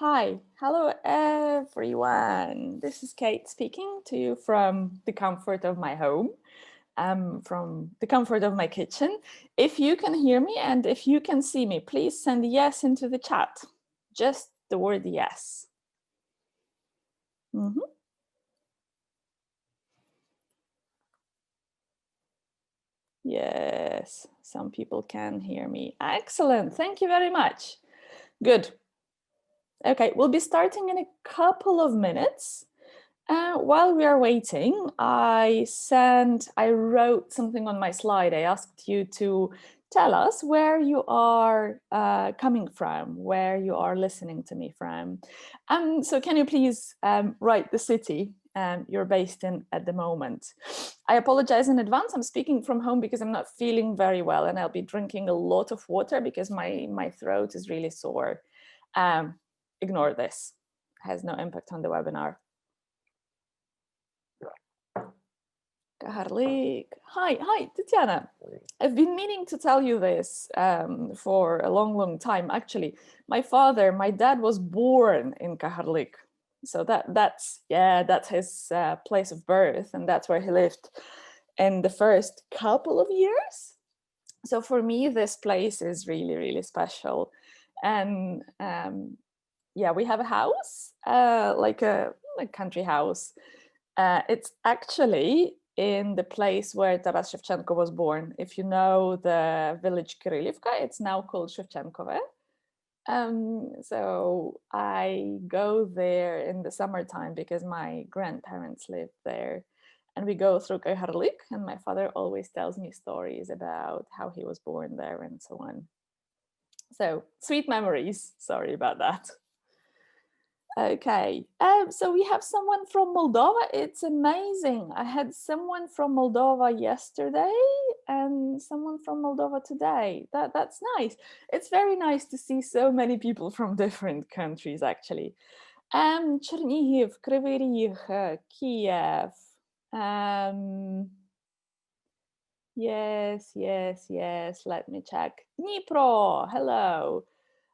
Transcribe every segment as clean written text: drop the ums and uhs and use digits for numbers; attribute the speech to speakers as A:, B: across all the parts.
A: Hi, hello everyone. This is Kate speaking to you from the comfort of my home, from the comfort of my kitchen. If you can hear me and if you can see me, please send yes into the chat. Just the word yes. Mhm. Yes, some people can hear me. Excellent. Thank you very much. Good. Okay, we'll be starting in a couple of minutes. While we are waiting, I wrote something on my slide. I asked you to tell us where you are coming from, where you are listening to me from. So can you please write the city you're based in at the moment? I apologize in advance. I'm speaking from home because I'm not feeling very well and I'll be drinking a lot of water because my throat is really sore. Ignore this. It has no impact on the webinar. Kaharlik. Hi, Tatiana. I've been meaning to tell you this for a long time. Actually, my dad was born in Kaharlik. So that's his place of birth, and that's where he lived in the first couple of years. So for me, this place is really special. And yeah, we have a house, like a country house. It's actually in the place where Taras Shevchenko was born. If you know the village Kirillivka, it's now called Shevchenkove. So I go there in the summertime because my grandparents live there. And we go through Kayharlik, and my father always tells me stories about how he was born there and so on. So sweet memories. Sorry about that. Okay, so we have someone from Moldova. It's amazing. I had someone from Moldova yesterday and someone from Moldova today. That's nice. It's very nice to see so many people from different countries, actually. Chernihiv, Kryvyi Rih, Kiev. Yes. Let me check. Dnipro, hello.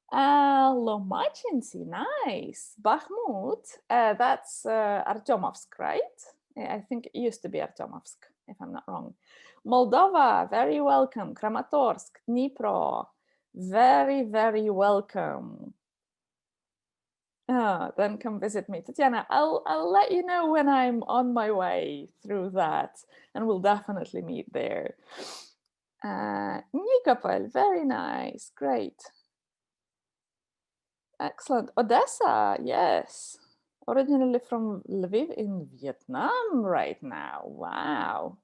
A: Lomachinci, nice. Bakhmut, that's Artyomovsk, right? I think it used to be Artyomovsk, if I'm not wrong. Moldova, very welcome. Kramatorsk, Dnipro, very welcome. Then come visit me. Tatiana, I'll let you know when I'm on my way through that, and we'll definitely meet there. Nikopol, very nice, great. Excellent. Odessa, yes. Originally from Lviv in Vietnam right now. Wow.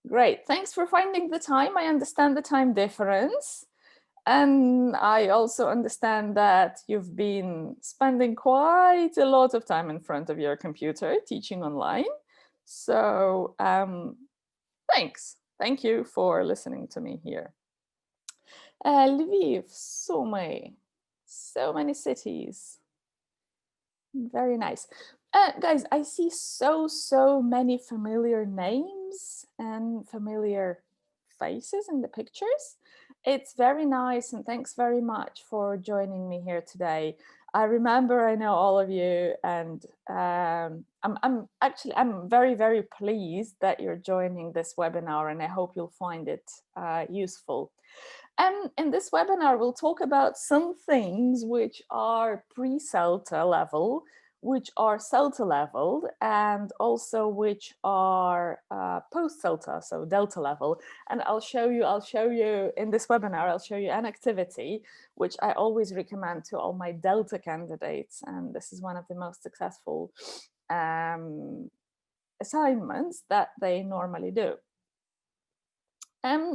A: Great. Thanks for finding the time. I understand the time difference. And I also understand that you've been spending quite a lot of time in front of your computer teaching online. So thanks. Thank you for listening to me here. Lviv, Sumy, so many cities. Very nice. Guys, I see so many familiar names and familiar faces in the pictures. It's very nice, and thanks very much for joining me here today. I remember I know all of you, and I'm very pleased that you're joining this webinar, and I hope you'll find it useful. In this webinar, we'll talk about some things which are pre-CELTA level, which are CELTA level, and also which are post-CELTA, so Delta level. And I'll show you in this webinar, I'll show you an activity which I always recommend to all my Delta candidates. And this is one of the most successful assignments that they normally do.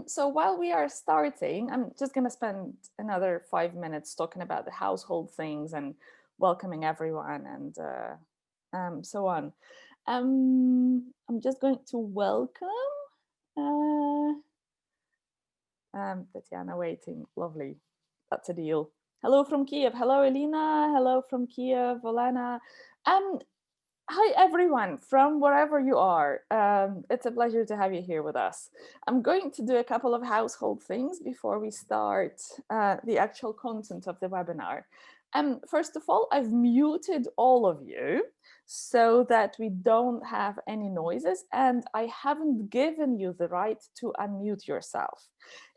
A: So while we are starting, I'm just going to spend another 5 minutes talking about the household things and welcoming everyone and so on. I'm just going to welcome Tatiana waiting. Lovely. That's a deal. Hello from Kiev. Hello, Elena. Hello from Kiev, Olena. Hi, everyone, from wherever you are. It's a pleasure to have you here with us. I'm going to do a couple of household things before we start the actual content of the webinar. First of all, I've muted all of you so that we don't have any noises, and I haven't given you the right to unmute yourself.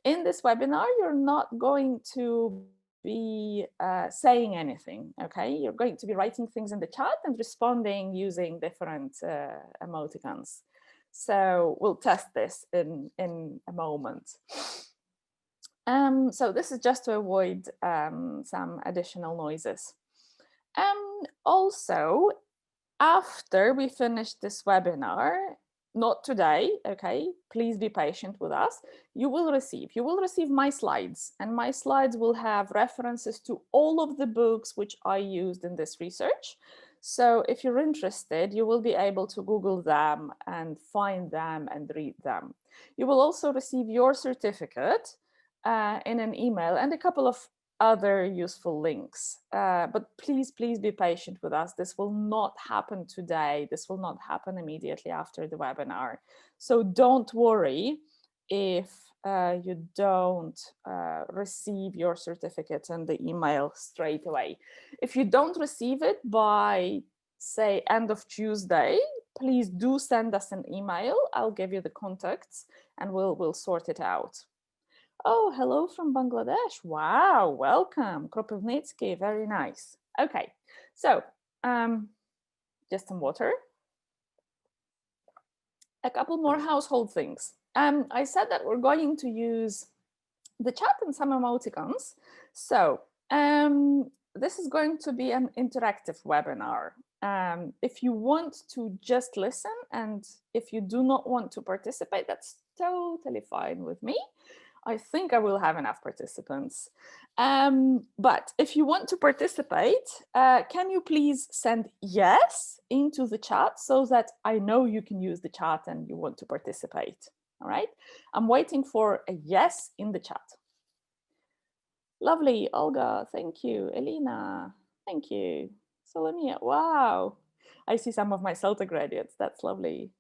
A: In this webinar, you're not going to be saying anything, okay? You're going to be writing things in the chat and responding using different emoticons. So we'll test this in a moment. So this is just to avoid some additional noises. Also, after we finish this webinar, not today, okay, please be patient with us, you will receive my slides, and my slides will have references to all of the books which I used in this research. So if you're interested, you will be able to Google them and find them and read them. You will also receive your certificate in an email and a couple of other useful links. But please be patient with us. This will not happen today. This will not happen immediately after the webinar. So don't worry if you don't receive your certificate and the email straight away. If you don't receive it by, say, end of Tuesday, please do send us an email. I'll give you the contacts and we'll sort it out. Oh, hello from Bangladesh. Wow, welcome. Kropivnitsky, very nice. Okay, so just some water. A couple more household things. I said that we're going to use the chat and some emoticons. So this is going to be an interactive webinar. If you want to just listen and if you do not want to participate, that's totally fine with me. I think I will have enough participants. But if you want to participate, can you please send yes into the chat so that I know you can use the chat and you want to participate. All right, I'm waiting for a yes in the chat. Lovely, Olga, thank you. Elena, thank you. Solomia, wow. I see some of my CELTA graduates, that's lovely.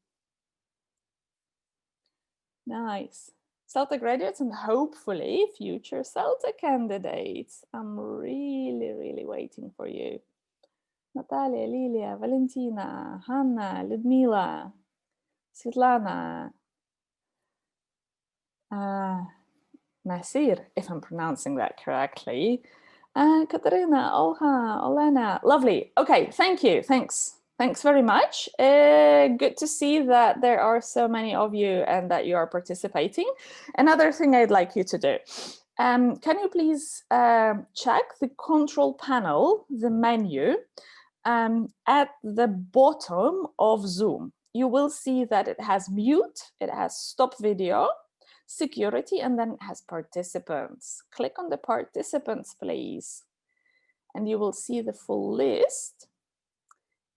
A: Nice. CELTA graduates and hopefully future CELTA candidates. I'm really waiting for you. Natalia, Lilia, Valentina, Hanna, Ludmila, Svetlana, Nasir, if I'm pronouncing that correctly, Katarina, Olha, Olena, lovely. Okay, thank you, thanks very much. Good to see that there are so many of you and that you are participating. Another thing I'd like you to do, can you please check the control panel, the menu, at the bottom of Zoom. You will see that it has mute, it has stop video, security, and then it has participants. Click on the participants, please, and you will see the full list.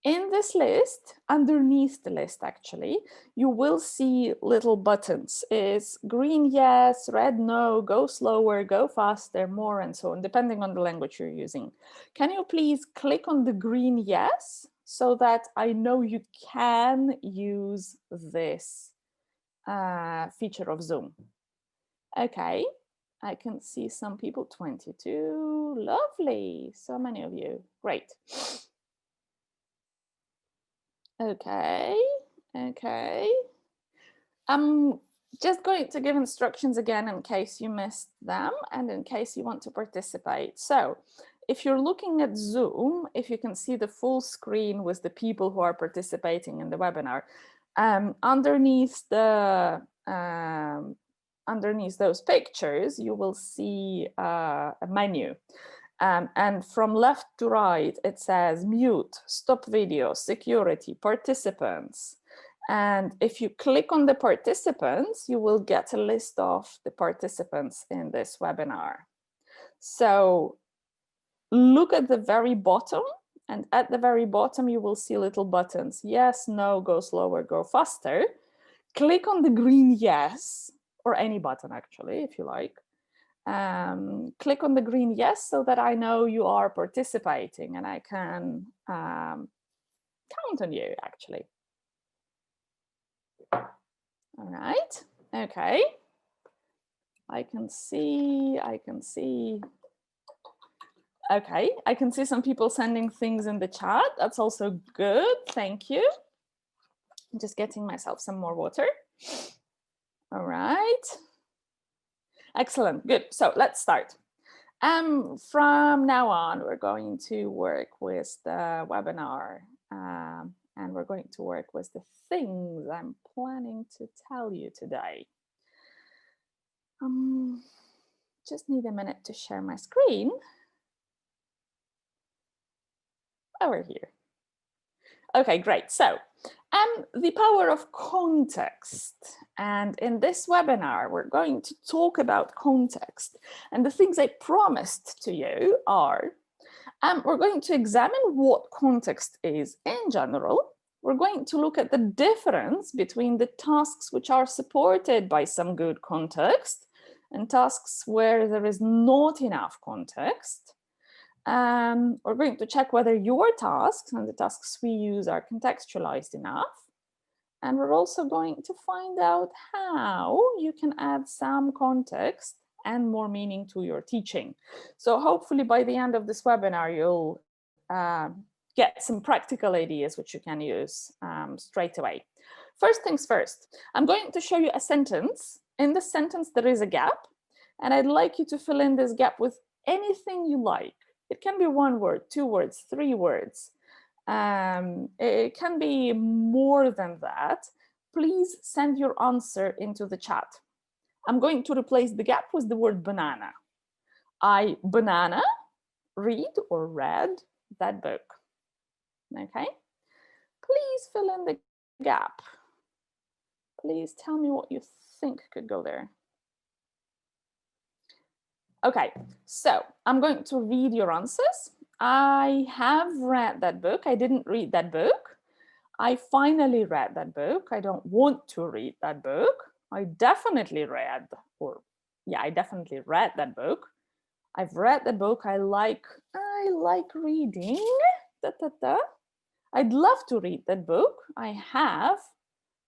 A: In this list, underneath the list actually, you will see little buttons. It's green yes, red no, go slower, go faster, more, and so on, depending on the language you're using. Can you please click on the green yes so that I know you can use this feature of Zoom? Okay, I can see some people, 22, lovely, so many of you, great. Okay. I'm just going to give instructions again in case you missed them and in case you want to participate. So if you're looking at Zoom, if you can see the full screen with the people who are participating in the webinar, underneath those pictures, you will see a menu. And from left to right, it says mute, stop video, security, participants. And if you click on the participants, you will get a list of the participants in this webinar. So look at the very bottom, and at the very bottom, you will see little buttons. Yes, no, go slower, go faster. Click on the green yes, or any button actually, if you like. Click on the green yes so that I know you are participating and I can count on you actually. All right, okay. I can see. Okay, I can see some people sending things in the chat. That's also good. Thank you. I'm just getting myself some more water. All right. Excellent. Good. So let's start. From now on, we're going to work with the webinar, and we're going to work with the things I'm planning to tell you today. Just need a minute to share my screen. Over here. Okay, great. So, the power of context. And in this webinar, we're going to talk about context. And the things I promised to you are, we're going to examine what context is in general. We're going to look at the difference between the tasks which are supported by some good context and tasks where there is not enough context. We're going to check whether your tasks and the tasks we use are contextualized enough. And we're also going to find out how you can add some context and more meaning to your teaching. So hopefully by the end of this webinar, you'll get some practical ideas which you can use straight away. First things first, I'm going to show you a sentence. In this sentence, there is a gap, and I'd like you to fill in this gap with anything you like. It can be 1 word, 2 words, 3 words. It can be more than that. Please send your answer into the chat. I'm going to replace the gap with the word banana. I banana read or read that book. Okay, please fill in the gap. Please tell me what you think could go there. Okay, so I'm going to read your answers. I have read that book. I didn't read that book. I finally read that book. I don't want to read that book. I definitely read, or yeah, I definitely read that book. I've read the book. I like reading. Da, da, da. I'd love to read that book. I have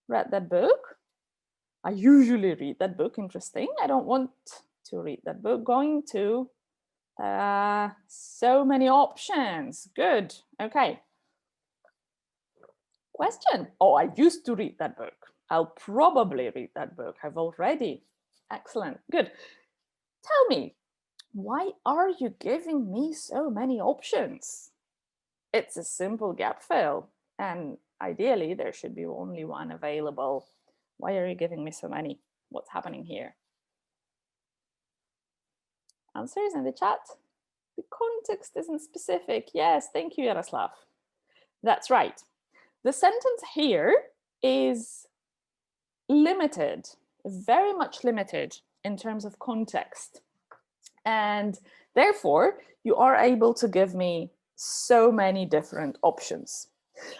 A: read that book. I usually read that book. Interesting. I don't want to read that book. Going to. So many options. Good. Okay. Question. Oh, I used to read that book. I'll probably read that book. I've already. Excellent. Good. Tell me, why are you giving me so many options? It's a simple gap fill, and ideally there should be only one available. Why are you giving me so many? What's happening here? Answers in the chat. The context isn't specific. Yes, thank you, Yaroslav. That's right. The sentence here is limited, very much limited in terms of context. And therefore, you are able to give me so many different options.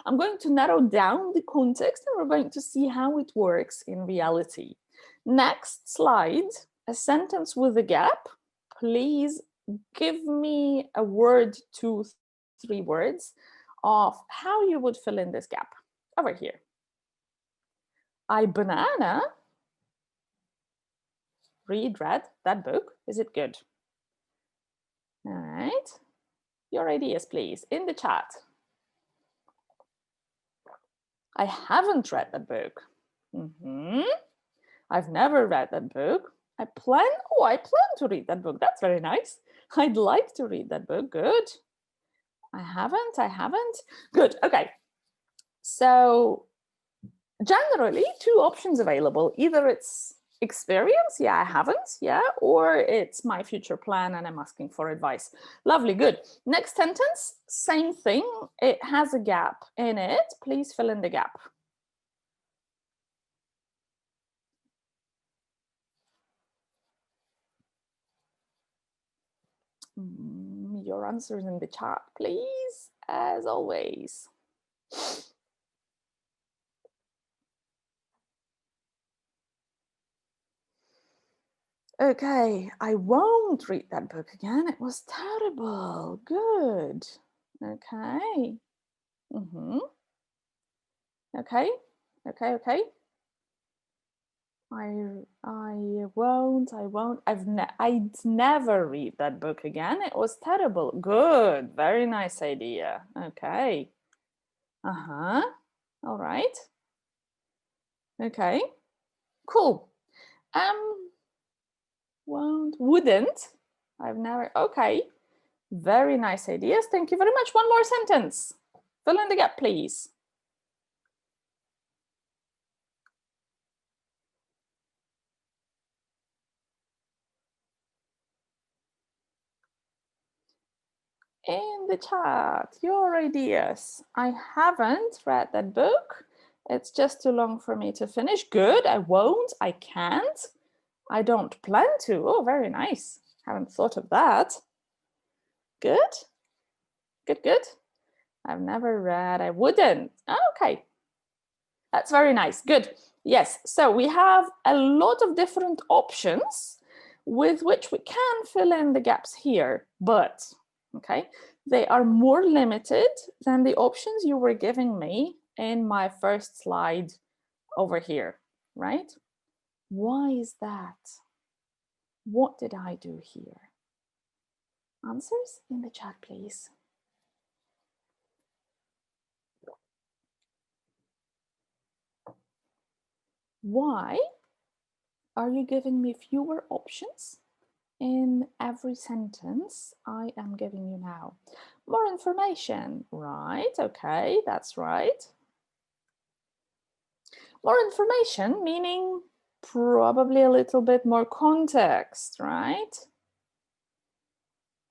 A: I'm going to narrow down the context and we're going to see how it works in reality. Next slide, a sentence with a gap. Please give me a word, 2, 3 words of how you would fill in this gap. Over here. I banana read that book. Is it good? All right. Your ideas, please, in the chat. I haven't read that book. I've never read that book. I plan to read that book. That's very nice. I'd like to read that book. Good. I haven't. Good. Okay. So generally, 2 options available. Either it's experience, yeah, I haven't, yeah, or it's my future plan and I'm asking for advice. Lovely, good. Next sentence, same thing. It has a gap in it. Please fill in the gap. Your answers in the chat, please, as always. Okay, I won't read that book again. It was terrible. Good. Okay. Okay. I won't. I'd never read that book again. It was terrible. Good. Very nice idea. Okay. Uh-huh. All right. Okay. Cool. Won't, wouldn't. I've never. Okay. Very nice ideas. Thank you very much. One more sentence. Fill in the gap, please. In the chat, your ideas. I haven't read that book. It's just too long for me to finish. Good. I won't. I can't. I don't plan to. Oh, very nice. Haven't thought of that. Good. Good, good. I've never read. I wouldn't. Okay. That's very nice. Good. Yes. So we have a lot of different options with which we can fill in the gaps here, but okay, they are more limited than the options you were giving me in my first slide over here, right? Why is that? What did I do here? Answers in the chat, please. Why are you giving me fewer options in every sentence I am giving you now? More information, right? Okay, that's right. More information, meaning probably a little bit more context, right?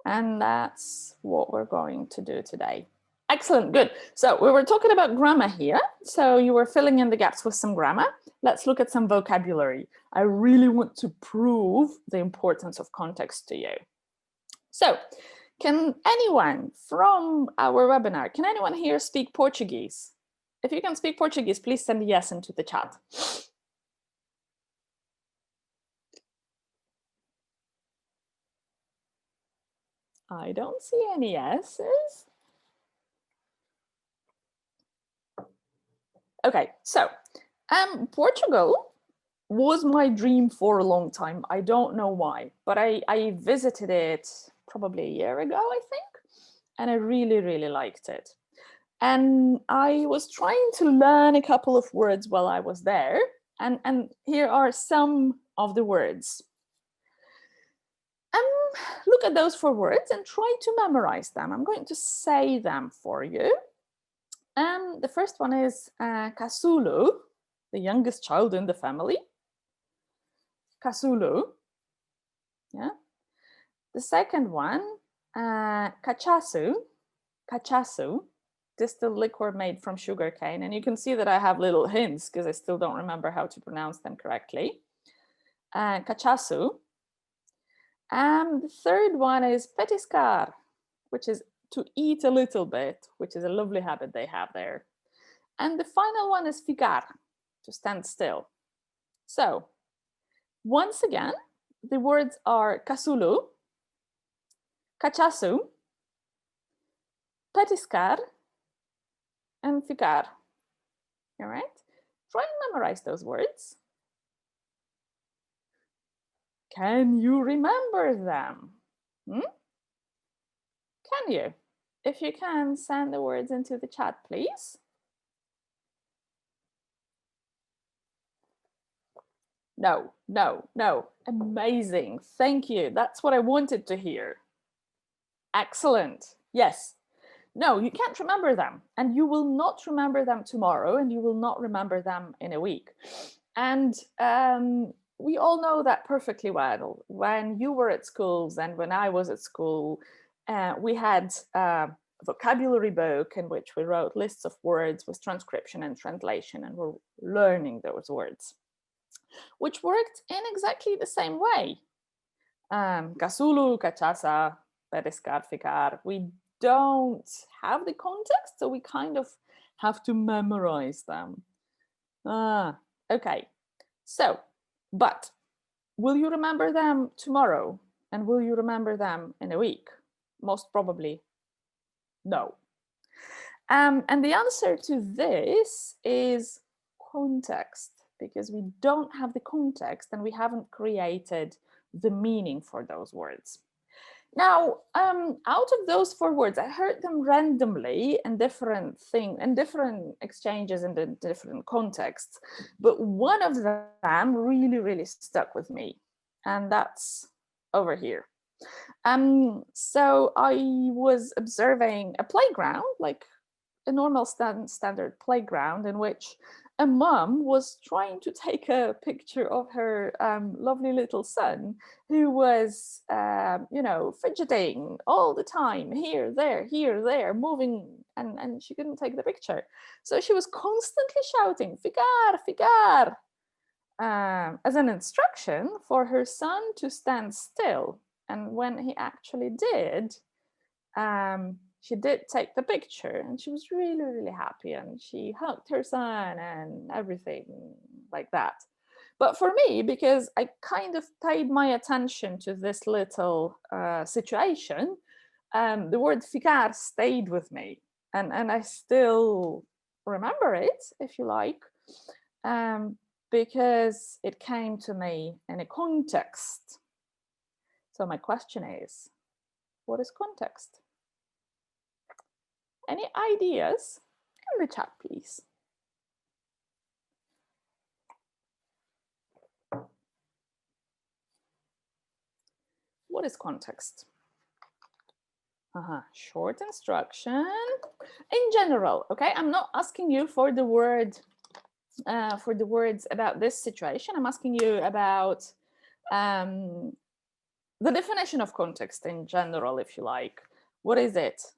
A: And that's what we're going to do today. Excellent, good. So we were talking about grammar here. So you were filling in the gaps with some grammar. Let's look at some vocabulary. I really want to prove the importance of context to you. So can anyone from our webinar, can anyone here speak Portuguese? If you can speak Portuguese, please send a yes into the chat. I don't see any yeses. Okay, so Portugal was my dream for a long time. I don't know why, but I visited it probably a year ago, I think, and I really, really liked it. And I was trying to learn a couple of words while I was there, and here are some of the words. Look at those 4 words and try to memorize them. I'm going to say them for you. The first one is Kasulu, the youngest child in the family. Kasulu. Yeah. The second one, cachaçu. Cachaçu, distilled liquor made from sugarcane. And you can see that I have little hints because I still don't remember how to pronounce them correctly. Cachaçu. And the third one is petiscar, which is to eat a little bit, which is a lovely habit they have there. And the final one is ficar, to stand still. So once again, the words are kasulu, cachaçu, petiscar, and ficar. All right? Try and memorize those words. Can you remember them? Can you? If you can, send the words into the chat, please. No, no, no. Amazing. Thank you. That's what I wanted to hear. Excellent. Yes. No, you can't remember them, and you will not remember them tomorrow, and you will not remember them in a week. And we all know that perfectly well. When you were at schools and when I was at school, we had a vocabulary book in which we wrote lists of words with transcription and translation, and we're learning those words, which worked in exactly the same way. Kasulu, cachaça, petiscar, ficar. We don't have the context, so we kind of have to memorize them. Okay. So, but will you remember them tomorrow? And will you remember them in a week? Most probably no. And the answer to this is context. because we don't have the context and we haven't created the meaning for those words. Now, out of those 4 words, I heard them randomly in different exchanges in the different contexts, but one of them really, really stuck with me, and that's over here. So I was observing a playground, like a normal standard playground, in which a mom was trying to take a picture of her lovely little son, who was, you know, fidgeting all the time, here, there, moving, and she couldn't take the picture. So she was constantly shouting, "Ficar, ficar," as an instruction for her son to stand still. And when he actually did, she did take the picture, and she was really, really happy, and she hugged her son and everything like that. But for me, because I kind of paid my attention to this little situation, the word ficar stayed with me, and I still remember it, if you like, because it came to me in a context. So my question is, what is context? Any ideas in the chat, please? What is context? Short instruction in general. Okay, I'm not asking you for the words about this situation. I'm asking you about the definition of context in general, if you like. What is it?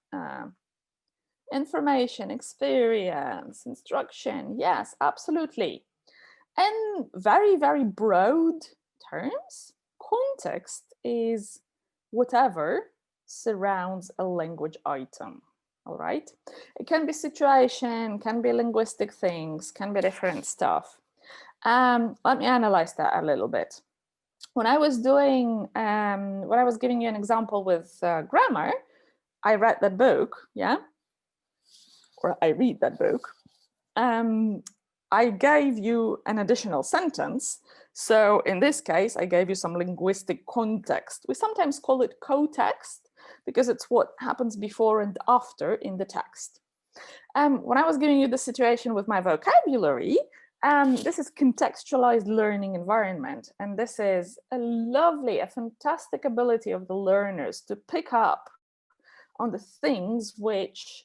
A: Information, experience, instruction. Yes, absolutely. In very, very broad terms, context is whatever surrounds a language item. All right. It can be situation, can be linguistic things, can be different stuff. Let me analyze that a little bit. When I was doing, when I was giving you an example with grammar, I read that book, yeah, or I read that book. I gave you an additional sentence. So in this case, I gave you some linguistic context. We sometimes call it co-text because it's what happens before and after in the text. When I was giving you the situation with my vocabulary, this is contextualized learning environment. And this is a fantastic ability of the learners to pick up on the things which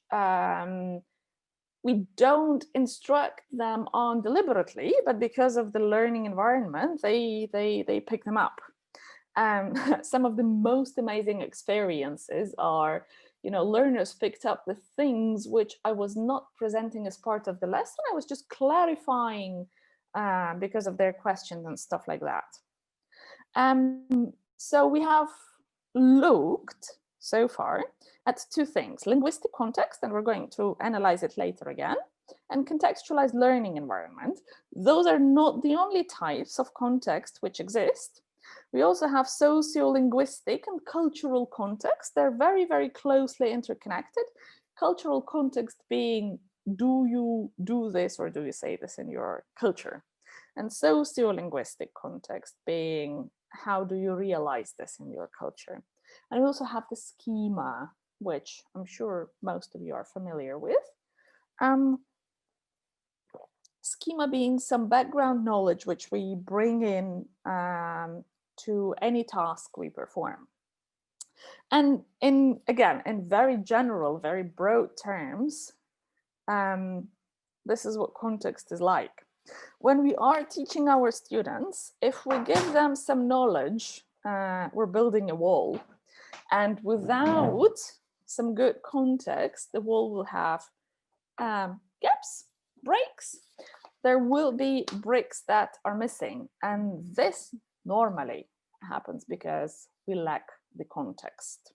A: we don't instruct them on deliberately, but because of the learning environment, they pick them up. Some of the most amazing experiences are, you know, learners picked up the things which I was not presenting as part of the lesson. I was just clarifying because of their questions and stuff like that. So we have looked so far at 2 things: linguistic context, and we're going to analyze it later again, and contextualized learning environment. Those are not the only types of context which exist. We also have sociolinguistic and cultural context. They're very, very closely interconnected. Cultural context being, do you do this or do you say this in your culture? And sociolinguistic context being, how do you realize this in your culture? And we also have the schema, which I'm sure most of you are familiar with. Schema being some background knowledge which we bring in to any task we perform. And again, in very general, very broad terms, this is what context is like. When we are teaching our students, if we give them some knowledge, we're building a wall. And without some good context, the wall will have gaps, breaks. There will be bricks that are missing. And this normally happens because we lack the context.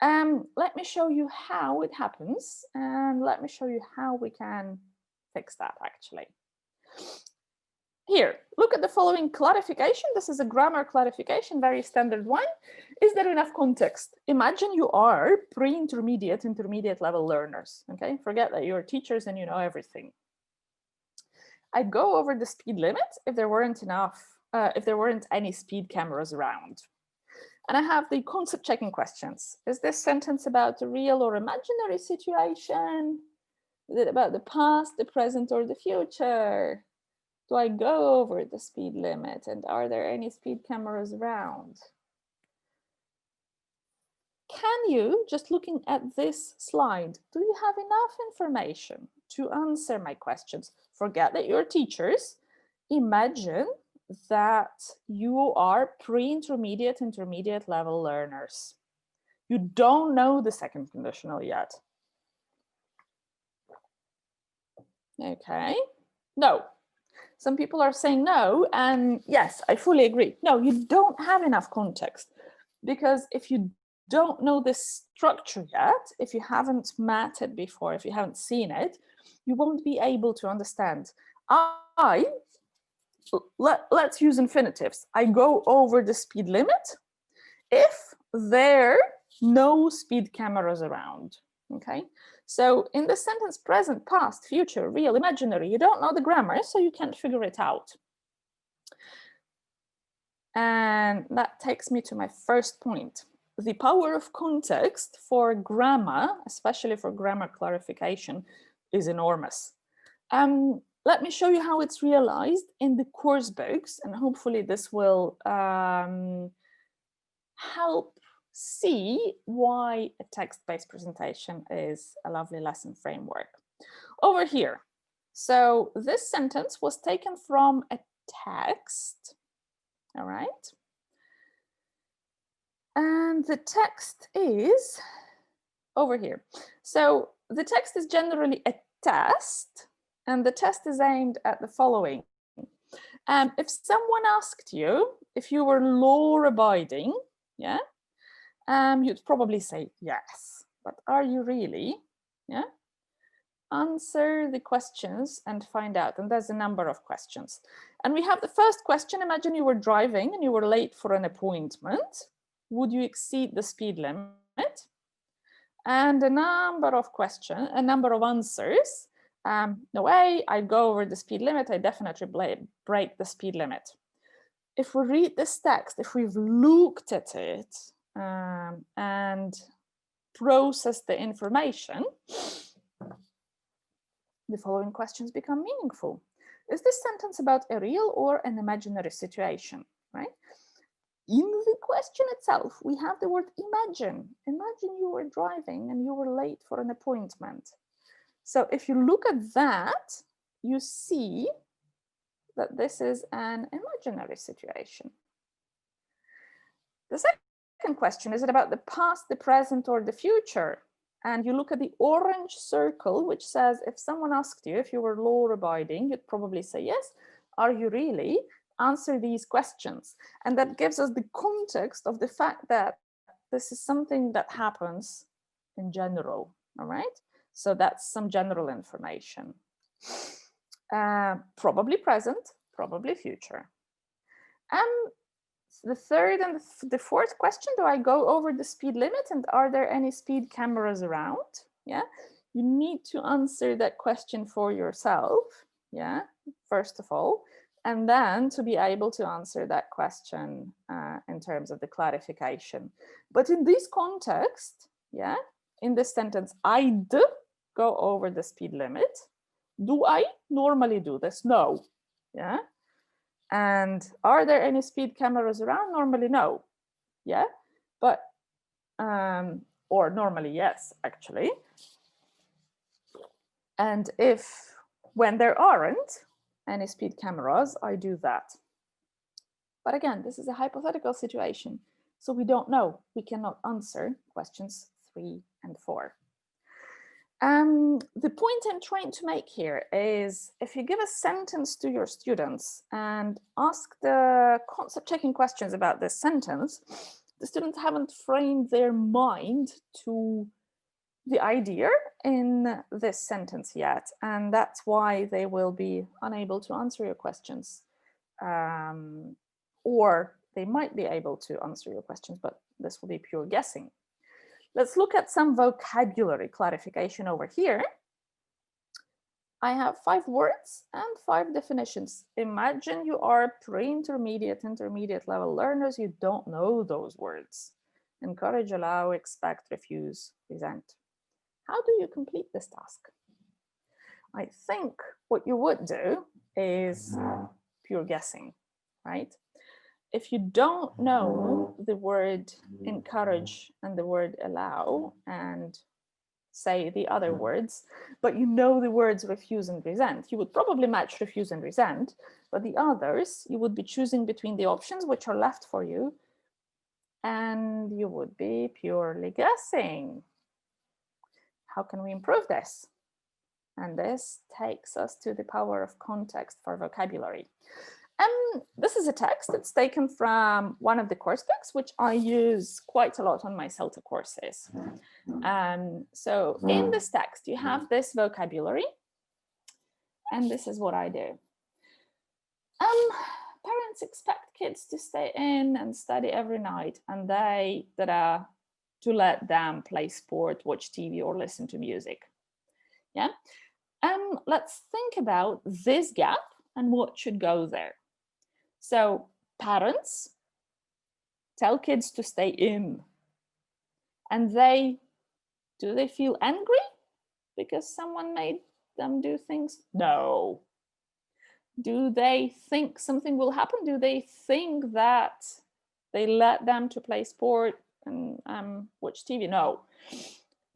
A: Let me show you how it happens, and let me show you how we can fix that actually. Here, look at the following clarification. This is a grammar clarification, very standard one. Is there enough context? Imagine you are pre-intermediate, intermediate level learners, okay? Forget that you're teachers and you know everything. I'd go over the speed limit if there weren't any speed cameras around. And I have the concept checking questions. Is this sentence about a real or imaginary situation? Is it about the past, the present, or the future? Do I go over the speed limit? And are there any speed cameras around? Can you, just looking at this slide, do you have enough information to answer my questions? Forget that you're teachers. Imagine that you are pre-intermediate, intermediate level learners. You don't know the second conditional yet. Okay, no. Some people are saying no, and yes, I fully agree. No, you don't have enough context, because if you don't know this structure yet, if you haven't met it before, if you haven't seen it, you won't be able to understand. Let's use infinitives. I go over the speed limit if there are no speed cameras around. Okay, so in the sentence present, past, future, real, imaginary, you don't know the grammar, so you can't figure it out. And that takes me to my first point. The power of context for grammar, especially for grammar clarification, is enormous. Let me show you how it's realized in the course books, and hopefully this will help see why a text-based presentation is a lovely lesson framework. Over here, so this sentence was taken from a text, all right? And the text is over here. So the text is generally a test, and the test is aimed at the following. If someone asked you if you were law-abiding, yeah, you'd probably say yes, but are you really? Yeah. Answer the questions and find out. And there's a number of questions. And we have the first question. Imagine you were driving and you were late for an appointment. Would you exceed the speed limit? And a number of answers. No way, I go over the speed limit. I definitely break the speed limit. If we read this text, if we've looked at it and processed the information, the following questions become meaningful. Is this sentence about a real or an imaginary situation, right? In the question itself, we have the word imagine. Imagine you were driving and you were late for an appointment. So if you look at that, you see that this is an imaginary situation. The second question, is it about the past, the present, or the future? And you look at the orange circle, which says if someone asked you if you were law-abiding, you'd probably say yes. Are you really? Answer these questions. And that gives us the context of the fact that this is something that happens in general, all right? So that's some general information. Probably present, probably future. The third and the fourth question, do I go over the speed limit and are there any speed cameras around? Yeah, you need to answer that question for yourself, yeah, first of all, and then to be able to answer that question in terms of the clarification. But in this context, yeah, in this sentence, I'd go over the speed limit. Do I normally do this? No, yeah. And are there any speed cameras around? Normally, no. Yeah, but, or normally, yes, actually. And if, when there aren't any speed cameras, I do that. But again, this is a hypothetical situation, so we don't know. We cannot answer questions 3 and 4. The point I'm trying to make here is if you give a sentence to your students and ask the concept checking questions about this sentence, the students haven't framed their mind to the idea in this sentence yet. And that's why they will be unable to answer your questions. Or they might be able to answer your questions, but this will be pure guessing. Let's look at some vocabulary clarification over here. I have 5 words and 5 definitions. Imagine you are pre-intermediate, intermediate level learners. You don't know those words. Encourage, allow, expect, refuse, resent. How do you complete this task? I think what you would do is pure guessing, right? If you don't know the word encourage and the word allow and say the other words, but you know the words refuse and resent, you would probably match refuse and resent, but the others, you would be choosing between the options which are left for you, and you would be purely guessing. How can we improve this? And this takes us to the power of context for vocabulary. This is a text that's taken from one of the course books, which I use quite a lot on my CELTA courses. So in this text, you have this vocabulary, and this is what I do. Parents expect kids to stay in and study every night, and they to let them play sport, watch TV, or listen to music. Yeah. Let's think about this gap and what should go there. So parents tell kids to stay in, and do they feel angry because someone made them do things? No. Do they think something will happen? Do they think that they let them to play sport and watch TV? No.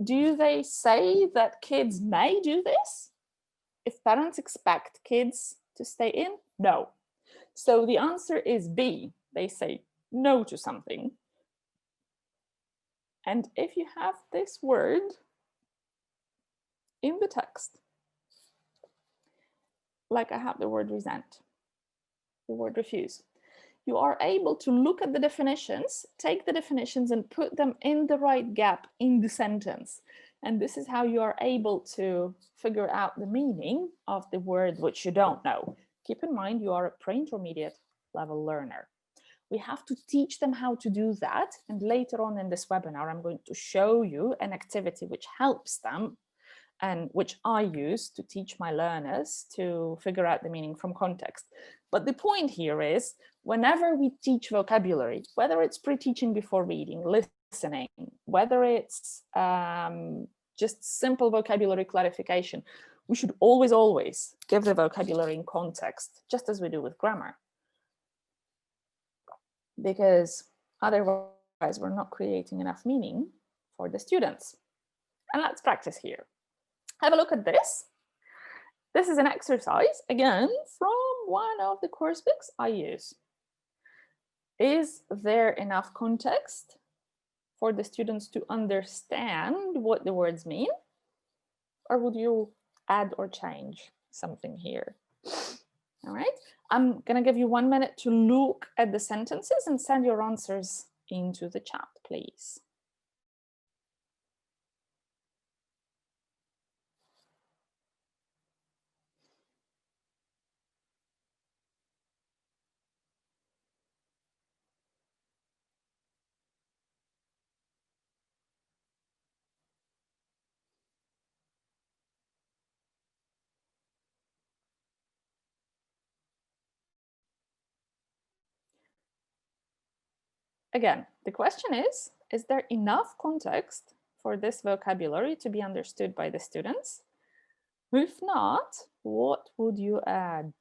A: Do they say that kids may do this? If parents expect kids to stay in? No. So the answer is B. They say no to something. And if you have this word in the text, like I have the word resent, the word refuse, you are able to look at the definitions, take the definitions and put them in the right gap in the sentence. And this is how you are able to figure out the meaning of the word which you don't know. Keep in mind, you are a pre-intermediate level learner. We have to teach them how to do that. And later on in this webinar, I'm going to show you an activity which helps them and which I use to teach my learners to figure out the meaning from context. But the point here is, whenever we teach vocabulary, whether it's pre-teaching before reading, listening, whether it's just simple vocabulary clarification, we should always give the vocabulary in context, just as we do with grammar. Because otherwise we're not creating enough meaning for the students. And let's practice here. Have a look at this. This is an exercise, again, from one of the course books I use. Is there enough context for the students to understand what the words mean? Or would you add or change something here? All right, I'm going to give you 1 minute to look at the sentences and send your answers into the chat, please. Again, the question is there enough context for this vocabulary to be understood by the students? If not, what would you add?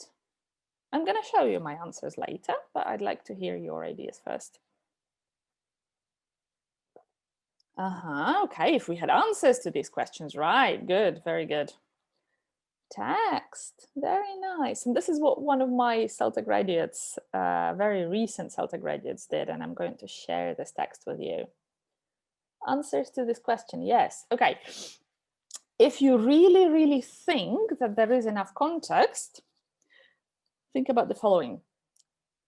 A: I'm going to show you my answers later, but I'd like to hear your ideas first. Okay, if we had answers to these questions, right, good, very good. Text, very nice. And this is what one of my CELTA graduates, very recent CELTA graduates did, and I'm going to share this text with you. Answers to this question, yes. Okay, if you really think that there is enough context, think about the following.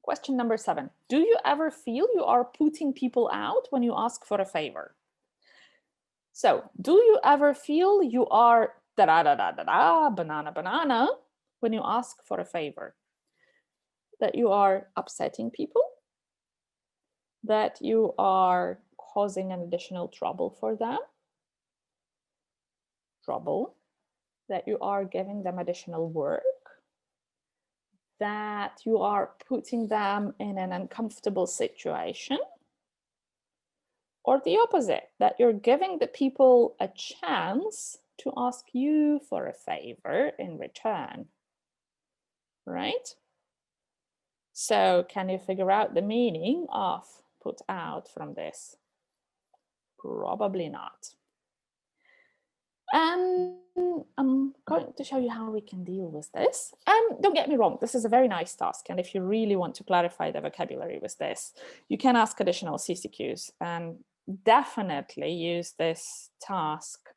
A: Question number 7. Do you ever feel you are putting people out when you ask for a favor? So, do you ever feel you are banana when you ask for a favor? That you are upsetting people? That you are causing an additional trouble for them? Trouble. that you are giving them additional work, that you are putting them in an uncomfortable situation, or the opposite, that you're giving the people a chance to ask you for a favor in return, right? So can you figure out the meaning of put out from this? Probably not. And I'm going to show you how we can deal with this. Don't get me wrong, this is a very nice task. And if you really want to clarify the vocabulary with this, you can ask additional CCQs and definitely use this task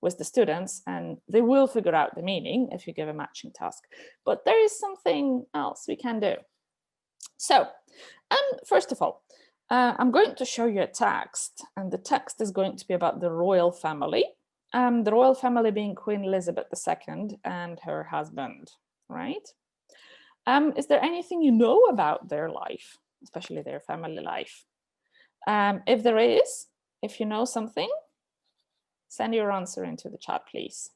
A: with the students, and they will figure out the meaning if you give a matching task. But there is something else we can do. So first of all, I'm going to show you a text, and the text is going to be about the royal family. The royal family being Queen Elizabeth II and her husband, right? Is there anything you know about their life, especially their family life? If there is, if you know something, send your answer into the chat, please.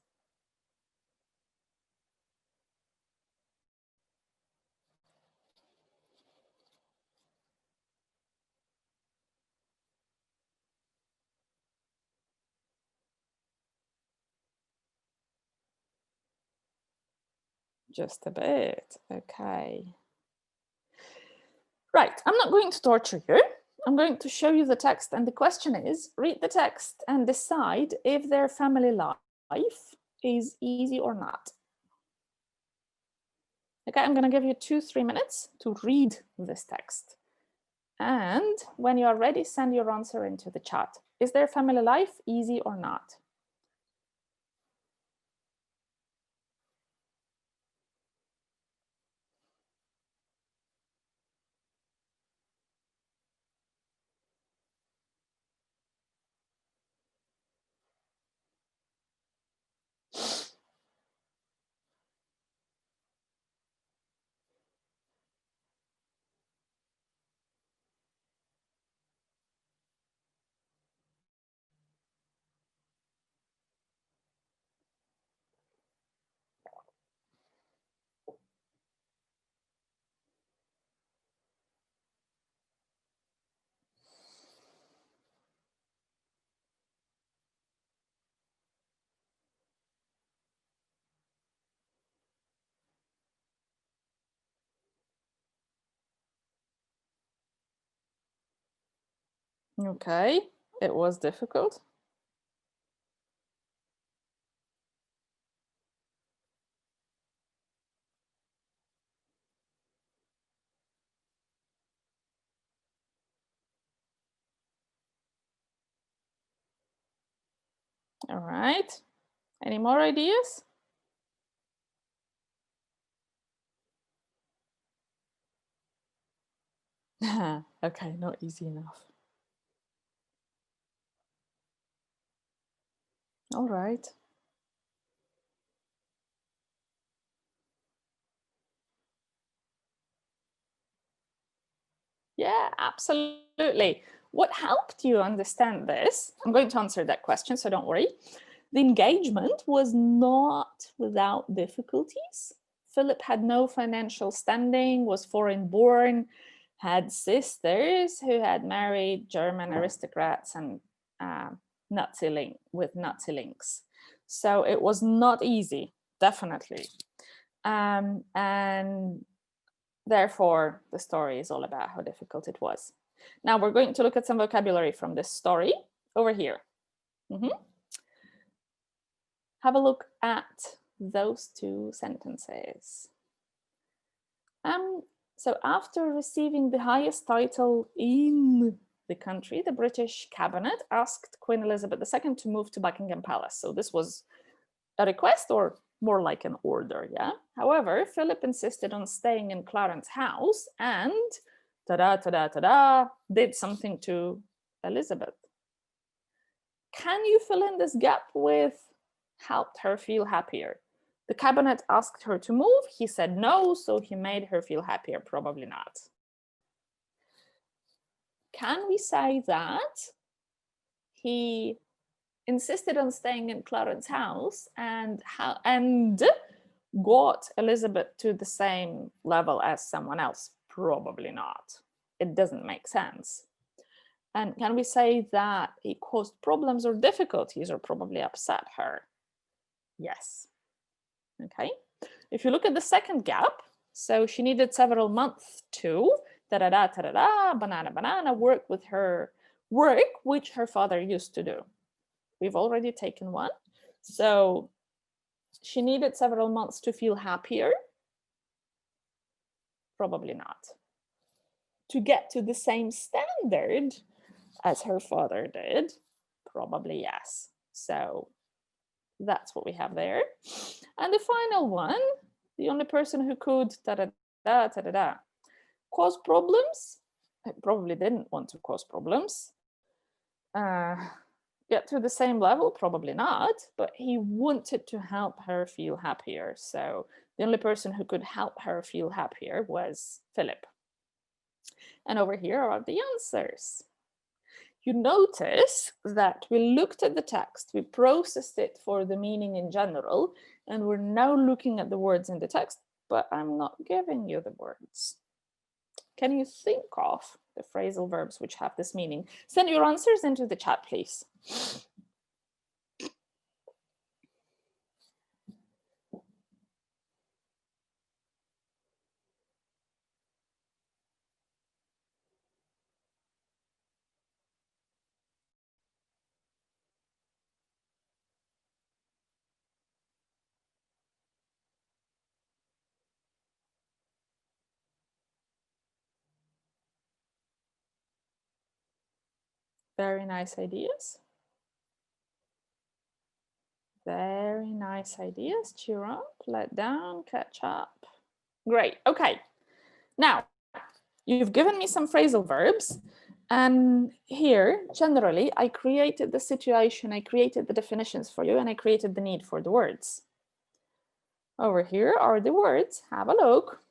A: Just a bit, okay. Right, I'm not going to torture you. I'm going to show you the text, and the question is, read the text and decide if their family life is easy or not. Okay, I'm going to give you 2-3 minutes to read this text. And when you are ready, send your answer into the chat. Is their family life easy or not? Okay, it was difficult. All right, any more ideas? Okay, not easy enough. All right. Yeah, absolutely. What helped you understand this? I'm going to answer that question, so don't worry. The engagement was not without difficulties. Philip had no financial standing, was foreign born, had sisters who had married German aristocrats and with Nazi links. So it was not easy, definitely. And therefore, the story is all about how difficult it was. Now we're going to look at some vocabulary from this story over here. Have a look at those two sentences. So after receiving the highest title in the country, the British cabinet asked Queen Elizabeth II to move to Buckingham Palace. So this was a request, or more like an order, yeah? However, Philip insisted on staying in Clarence House and ta-da, ta-da, ta-da, did something to Elizabeth. Can you fill in this gap with helped her feel happier? The cabinet asked her to move. He said no, so he made her feel happier. Probably not. Can we say that he insisted on staying in Clarence's house and got Elizabeth to the same level as someone else? Probably not. It doesn't make sense. And can we say that he caused problems or difficulties or probably upset her? Yes. Okay. If you look at the second gap, so she needed several months to banana work with her work, which her father used to do. We've already taken one. So she needed several months to feel happier. Probably not. To get to the same standard as her father did, probably yes. So that's what we have there. And the final one, the only person who could cause problems, probably didn't want to cause problems. Get to the same level, probably not, but he wanted to help her feel happier. So the only person who could help her feel happier was Philip. And over here are the answers. You notice that we looked at the text, we processed it for the meaning in general, and we're now looking at the words in the text, but I'm not giving you the words. Can you think of the phrasal verbs which have this meaning? Send your answers into the chat, please. Very nice ideas. Very nice ideas. Cheer up, let down, catch up. Great. Okay. Now, you've given me some phrasal verbs. And here, generally, I created the situation, I created the definitions for you, and I created the need for the words. Over here are the words. Have a look.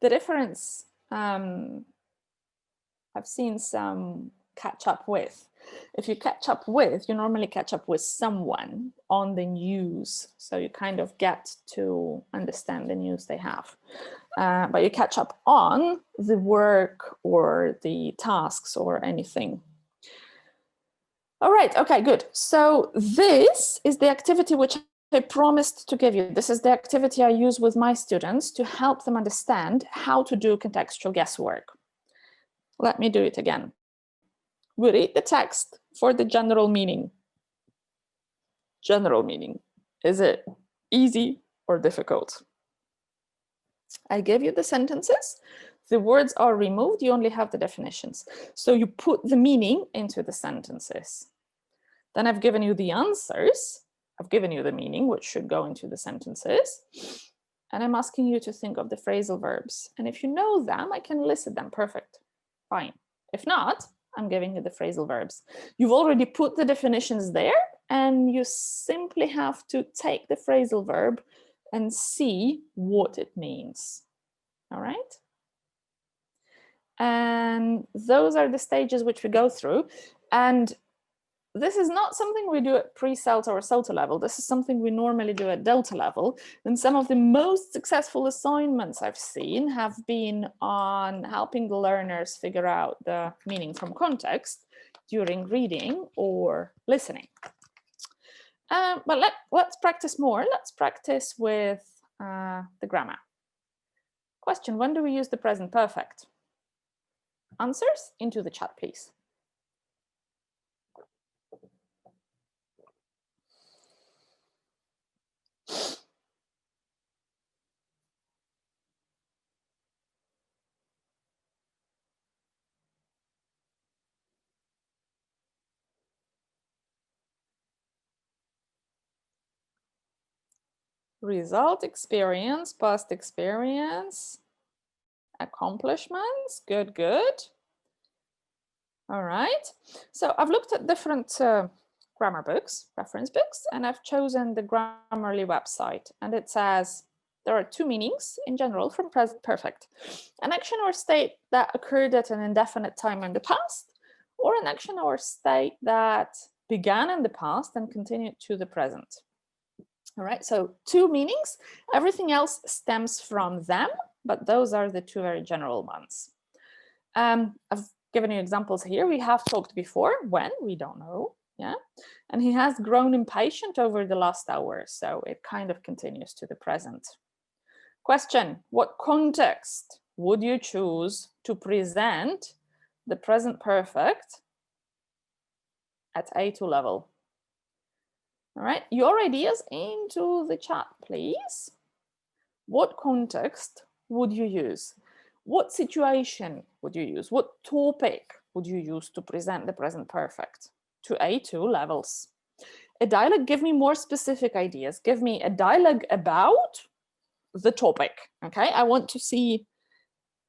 A: The difference, I've seen some catch up with. If you catch up with, you normally catch up with someone on the news. So you kind of get to understand the news they have. But you catch up on the work or the tasks or anything. All right, okay, good. So this is the activity which I promised to give you. This is the activity I use with my students to help them understand how to do contextual guesswork. Let me do it again. We read the text for the general meaning. General meaning. Is it easy or difficult? I gave you the sentences. The words are removed. You only have the definitions. So you put the meaning into the sentences. Then I've given you the answers. I've given you the meaning, which should go into the sentences. And I'm asking you to think of the phrasal verbs. And if you know them, I can list them. Perfect. Fine. If not, I'm giving you the phrasal verbs. You've already put the definitions there, and you simply have to take the phrasal verb and see what it means. All right? And those are the stages which we go through. And this is not something we do at pre-CELTA or CELTA level. This is something we normally do at Delta level. And some of the most successful assignments I've seen have been on helping the learners figure out the meaning from context during reading or listening. But let's practice more. Let's practice with the grammar. Question, when do we use the present perfect? Answers into the chat, please. Result, experience, past experience, accomplishments. Good, good. All right. So I've looked at different grammar books, reference books, and I've chosen the Grammarly website. And it says there are two meanings in general from present perfect: an action or state that occurred at an indefinite time in the past, or an action or state that began in the past and continued to the present. All right, so two meanings. Everything else stems from them, but those are the two very general ones. I've given you examples here. We have talked before. When? We don't know. Yeah. And he has grown impatient over the last hour. So it kind of continues to the present. Question: what context would you choose to present the present perfect at A2 level? All right, your ideas into the chat, please. What context would you use? What situation would you use? What topic would you use to present the present perfect to A2 levels? A dialogue, give me more specific ideas. Give me a dialogue about the topic, okay? I want to see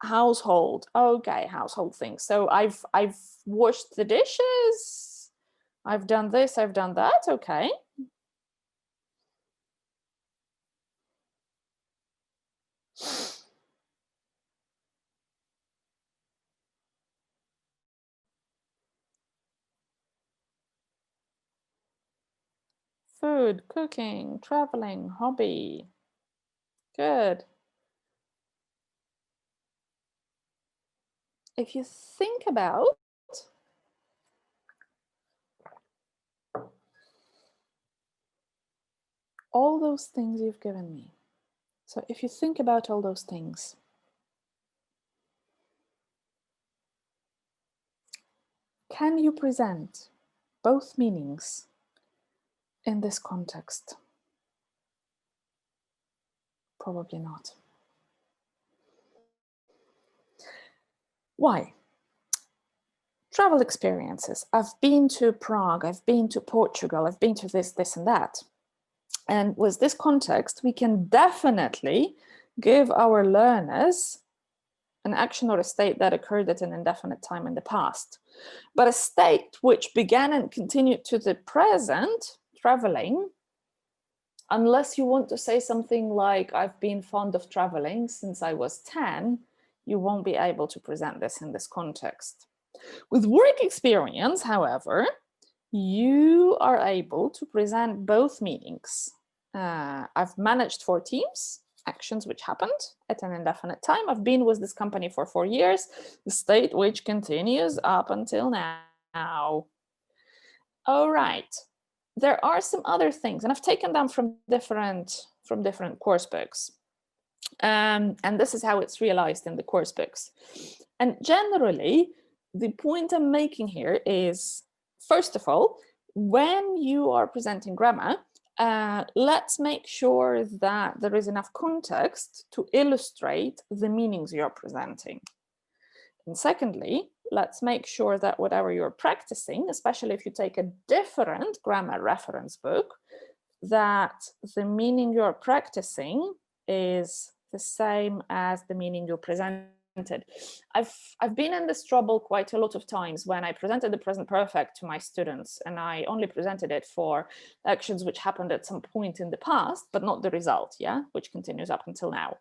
A: household, okay, household things. So I've washed the dishes, I've done this, I've done that, okay. Food, cooking, traveling, hobby. Good. If you think about all those things you've given me, so if you think about all those things, can you present both meanings in this context? Probably not. Why? Travel experiences. I've been to Prague, I've been to Portugal, I've been to this, this, and that. And with this context, we can definitely give our learners an action or a state that occurred at an indefinite time in the past. But a state which began and continued to the present, traveling, unless you want to say something like, I've been fond of traveling since I was 10, you won't be able to present this in this context. With work experience, however, you are able to present both meanings. I've managed 4 teams, actions which happened at an indefinite time. I've been with this company for 4 years, the state which continues up until now. All right. There are some other things, and I've taken them from different course books. And this is how it's realized in the course books. And generally, the point I'm making here is, first of all, when you are presenting grammar, let's make sure that there is enough context to illustrate the meanings you're presenting. And secondly, let's make sure that whatever you're practicing, especially if you take a different grammar reference book, that the meaning you're practicing is the same as the meaning you presented. I've been in this trouble quite a lot of times when I presented the present perfect to my students, and I only presented it for actions which happened at some point in the past, but not the result, yeah, which continues up until now.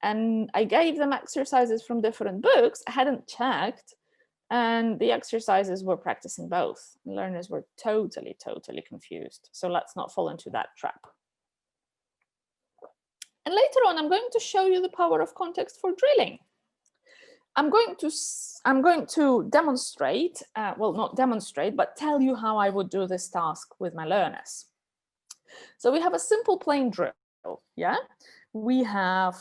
A: And I gave them exercises from different books. I hadn't checked, and the exercises were practicing both. Learners were totally confused. So let's not fall into that trap. And later on, I'm going to show you the power of context for drilling. I'm going to demonstrate, well, not demonstrate, but tell you how I would do this task with my learners. So we have a simple plain drill, yeah? We have,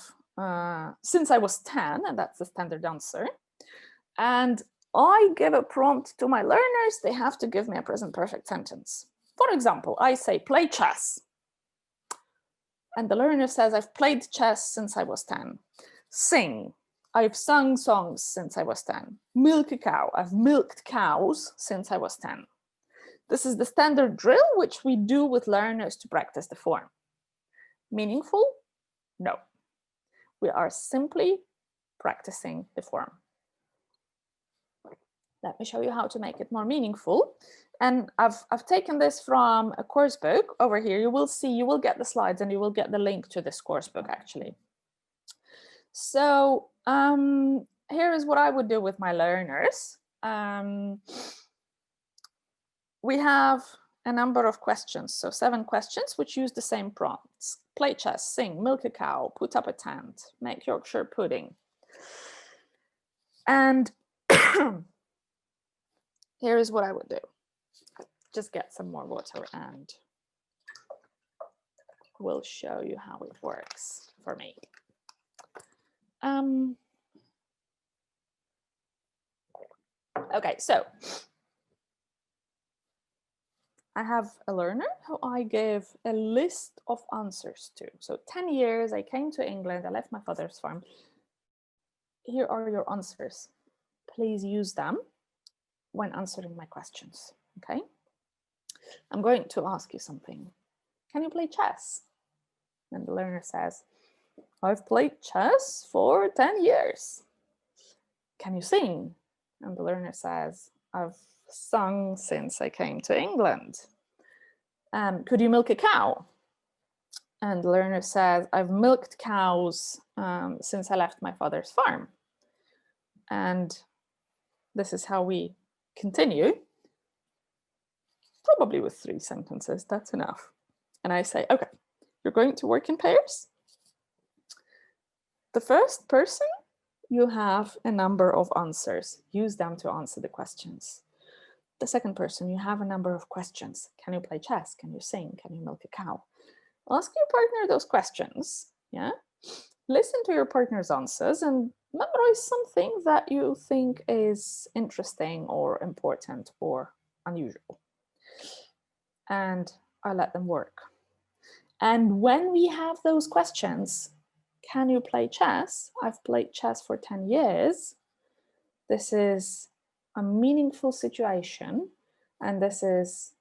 A: since I was 10, and that's the standard answer. And I give a prompt to my learners, they have to give me a present perfect sentence. For example, I say, play chess. And the learner says, I've played chess since I was 10. Sing. I've sung songs since I was 10. Milk a cow. I've milked cows since I was 10. This is the standard drill which we do with learners to practice the form. Meaningful? No. We are simply practicing the form. Let me show you how to make it more meaningful. And I've taken this from a course book over here. You will see, you will get the slides and you will get the link to this course book actually. So here is what I would do with my learners. We have a number of questions, so 7 questions which use the same prompts. Play chess, sing, milk a cow, put up a tent, make Yorkshire pudding. And here is what I would do. Just get some more water and we'll show you how it works for me. Okay, so I have a learner who I give a list of answers to. So 10 years, I came to England, I left my father's farm. Here are your answers. Please use them when answering my questions, okay? I'm going to ask you something. Can you play chess? And the learner says, I've played chess for 10 years. Can you sing? And the learner says, I've sung since I came to England. Could you milk a cow? And the learner says, I've milked cows since I left my father's farm. And this is how we continue. Probably with 3 sentences, that's enough. And I say, okay, you're going to work in pairs. The first person, you have a number of answers. Use them to answer the questions. The second person, you have a number of questions. Can you play chess? Can you sing? Can you milk a cow? Ask your partner those questions, yeah? Listen to your partner's answers and memorize something that you think is interesting or important or unusual. And I let them work. And when we have those questions, can you play chess? I've played chess for 10 years. This is a meaningful situation. And this is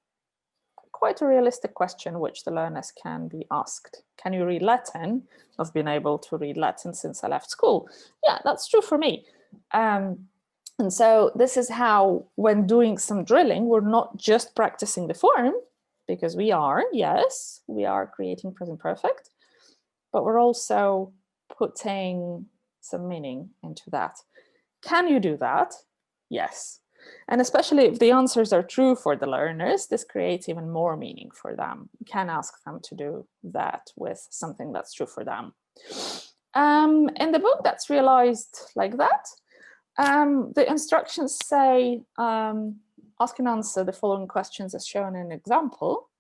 A: quite a realistic question which the learners can be asked. Can you read Latin? I've been able to read Latin since I left school. Yeah, that's true for me. And so this is how, when doing some drilling, we're not just practicing the form, because we are, yes, we are creating present perfect, but we're also putting some meaning into that. Can you do that? Yes. And especially if the answers are true for the learners, this creates even more meaning for them. You can ask them to do that with something that's true for them. In the book that's realized like that, the instructions say, ask and answer the following questions as shown in an example.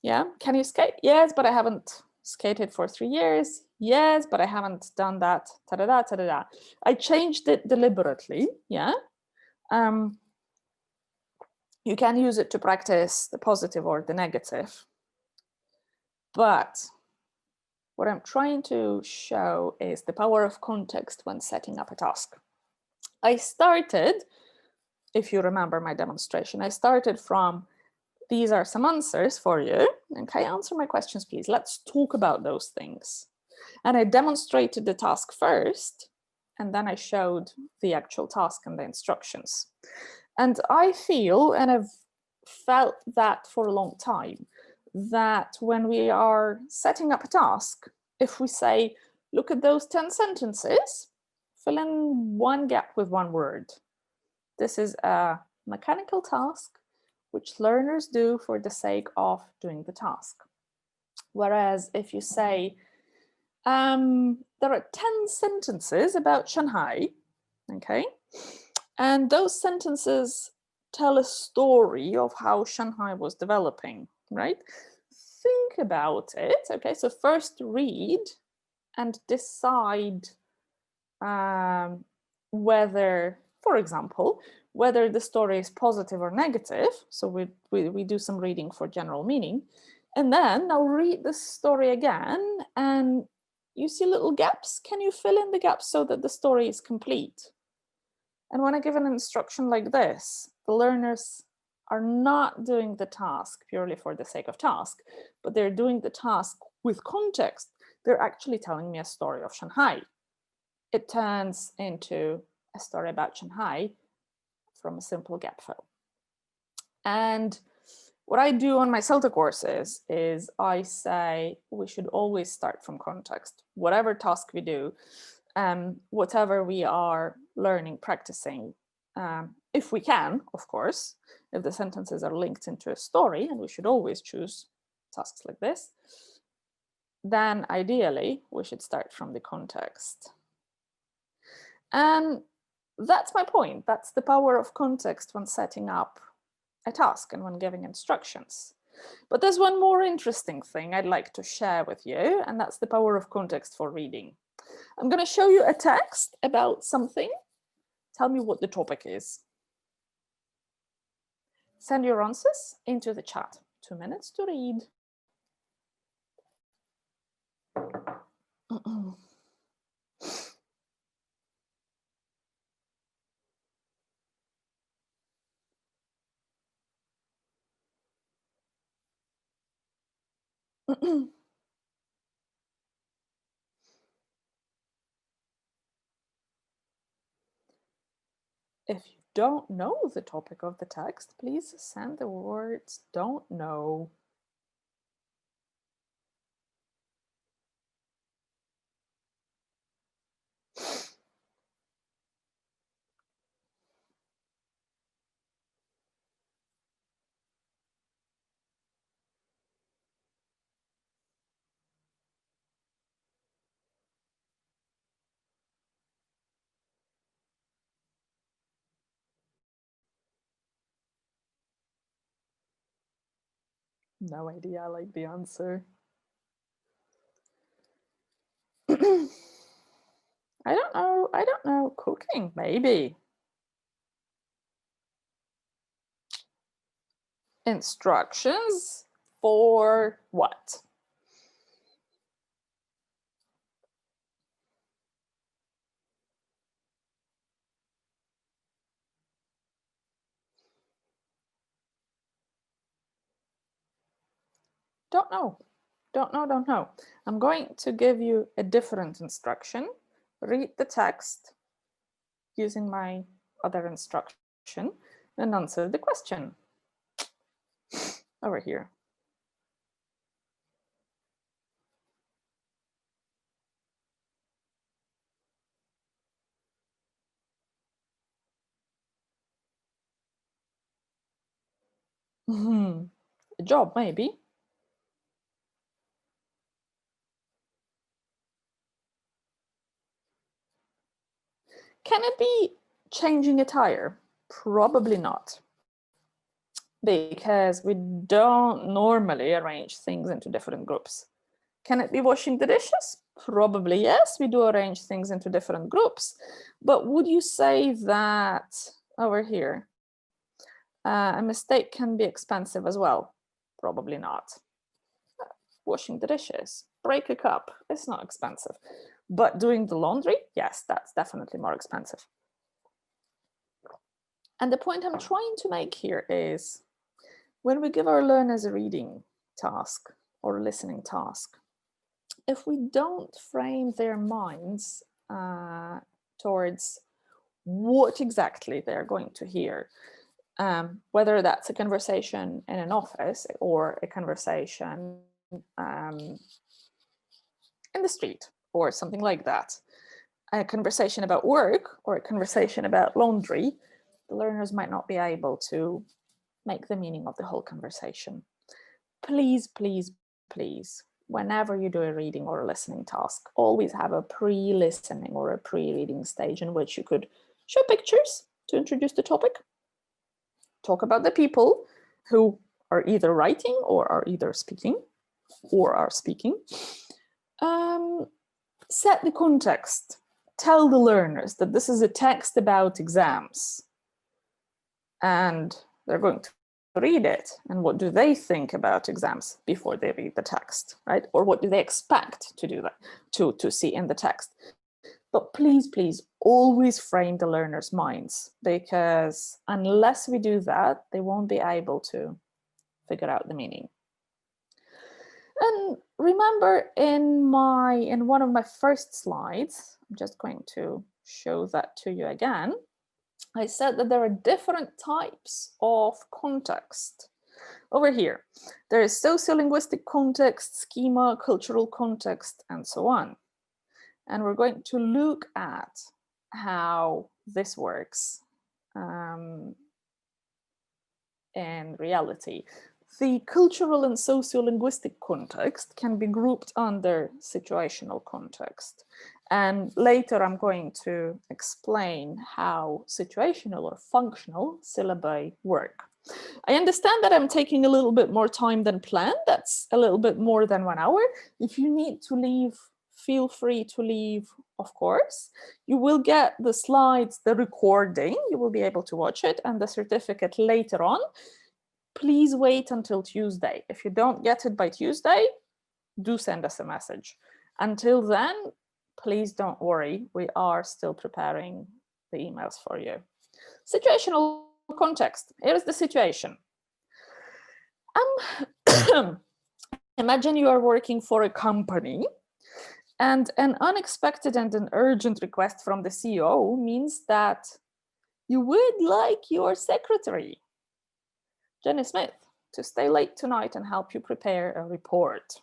A: Yeah, can you skate? Yes, but I haven't skated for 3 years. Yes, but I haven't done that. Ta-da-da, ta-da-da. I changed it deliberately, yeah. You can use it to practice the positive or the negative. But what I'm trying to show is the power of context when setting up a task. I started, if you remember my demonstration, I started from, these are some answers for you. Okay, answer my questions, please. Let's talk about those things. And I demonstrated the task first, and then I showed the actual task and the instructions. And I feel, and I've felt that for a long time, that when we are setting up a task, if we say, look at those 10 sentences, fill in one gap with one word. This is a mechanical task which learners do for the sake of doing the task. Whereas if you say, there are 10 sentences about Shanghai, okay? And those sentences tell a story of how Shanghai was developing, right? Think about it, okay? So first read and decide whether, for example, whether the story is positive or negative. So we do some reading for general meaning. And then now read the story again and you see little gaps. Can you fill in the gaps so that the story is complete? And when I give an instruction like this, the learners are not doing the task purely for the sake of task, but they're doing the task with context. They're actually telling me a story of Shanghai. It turns into a story about Shanghai from a simple gap fill. And what I do on my CELTA courses is I say we should always start from context. Whatever task we do, whatever we are learning, practicing, if we can, of course, if the sentences are linked into a story, and we should always choose tasks like this, then ideally we should start from the context. And that's my point. That's the power of context when setting up a task and when giving instructions. But there's one more interesting thing I'd like to share with you, and that's the power of context for reading. I'm going to show you a text about something. Tell me what the topic is. Send your answers into the chat. 2 minutes to read. If you don't know the topic of the text, please send the words "don't know." No idea, I like the answer. I don't know, cooking, maybe. Instructions for what? Don't know. Don't know. I'm going to give you a different instruction. Read the text using my other instruction and answer the question. Over here. A job, maybe. Can it be changing a tire? Probably not. Because we don't normally arrange things into different groups. Can it be washing the dishes? Probably yes, we do arrange things into different groups. But would you say that over here, a mistake can be expensive as well? Probably not. Washing the dishes, break a cup, it's not expensive. But doing the laundry, yes, that's definitely more expensive. And the point I'm trying to make here is when we give our learners a reading task or a listening task, if we don't frame their minds towards what exactly they're going to hear, whether that's a conversation in an office or a conversation in the street or something like that, a conversation about work or a conversation about laundry, the learners might not be able to make the meaning of the whole conversation. Please, please, please, whenever you do a reading or a listening task, always have a pre-listening or a pre-reading stage in which you could show pictures to introduce the topic, talk about the people who are either writing or are either speaking or are speaking, set the context, tell the learners that this is a text about exams and they're going to read it, and what do they think about exams before they read the text, right? Or what do they expect to do that, to see in the text? But please, please always frame the learners' minds, because unless we do that, they won't be able to figure out the meaning. And remember in one of my first slides, I'm just going to show that to you again. I said that there are different types of context. Over here, there is sociolinguistic context, schema, cultural context, and so on. And we're going to look at how this works in reality. The cultural and sociolinguistic context can be grouped under situational context. And later I'm going to explain how situational or functional syllabi work. I understand that I'm taking a little bit more time than planned. That's a little bit more than 1 hour. If you need to leave, feel free to leave, of course. You will get the slides, the recording, you will be able to watch it, and the certificate later on. Please wait until Tuesday. If you don't get it by Tuesday, do send us a message. Until then, please don't worry. We are still preparing the emails for you. Situational context. Here is the situation. Imagine you are working for a company and an unexpected and an urgent request from the CEO means that you would like your secretary, Jenny Smith, to stay late tonight and help you prepare a report.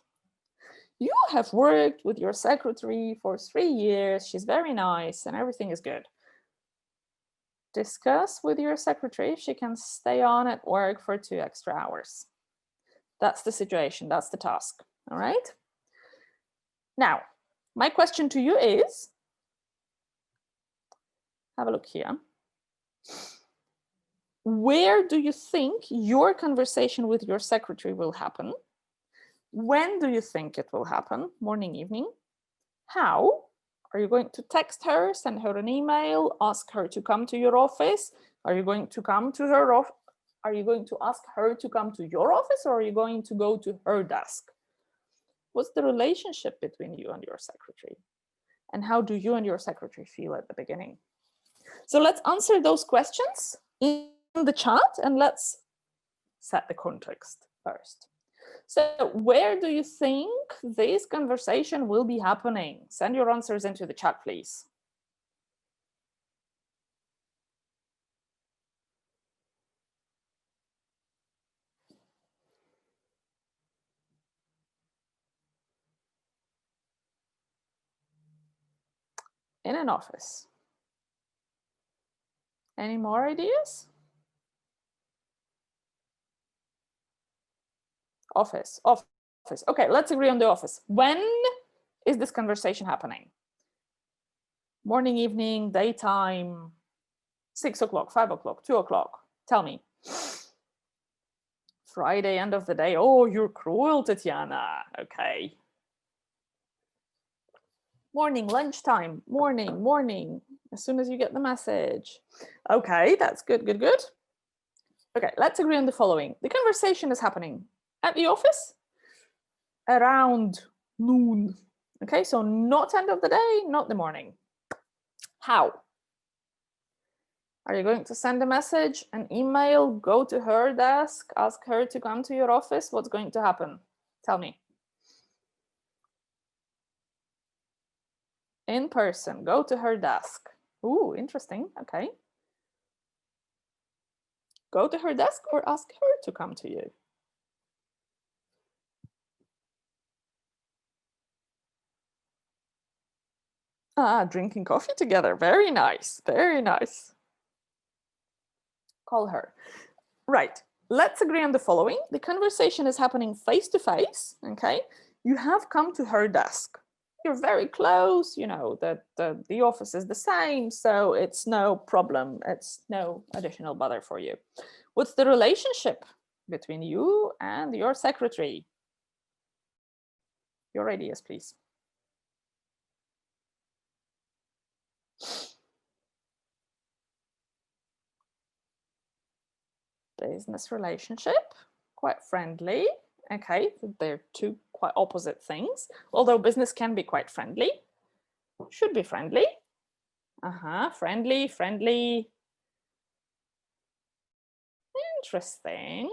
A: You have worked with your secretary for 3 years. She's very nice and everything is good. Discuss with your secretary if she can stay on at work for 2 extra hours. That's the situation, that's the task, all right? Now, my question to you is, have a look here. Where do you think your conversation with your secretary will happen? When do you think it will happen? Morning, evening? How? Are you going to text her, send her an email, ask her to come to your office? Are you going to come to her office? Are you going to ask her to come to your office, or are you going to go to her desk? What's the relationship between you and your secretary? And how do you and your secretary feel at the beginning? So let's answer those questions in the chat and let's set the context first. So where do you think this conversation will be happening? Send your answers into the chat, please. In an office. Any more ideas? Office. Okay, let's agree on the office. When is this conversation happening? Morning, evening, daytime, 6 o'clock, 5 o'clock, 2 o'clock? Tell me. Friday, end of the day. Oh, you're cruel, Tatiana. Okay. Morning, lunchtime, morning, as soon as you get the message. Okay, that's good. Okay, let's agree on the following. The conversation is happening at the office around noon. Okay, so not end of the day, not the morning. How? Are you going to send a message, an email, go to her desk, ask her to come to your office? What's going to happen? Tell me. In person, go to her desk. Ooh, interesting. Okay. Go to her desk or ask her to come to you. Ah, drinking coffee together. Very nice. Very nice. Call her. Right. Let's agree on the following. The conversation is happening face to face. Okay. You have come to her desk. You're very close. You know that the office is the same, so it's no problem. It's no additional bother for you. What's the relationship between you and your secretary? Your ideas, please. Business relationship, quite friendly. Okay, they're two quite opposite things, although business can be quite friendly. Should be friendly. Friendly. Interesting.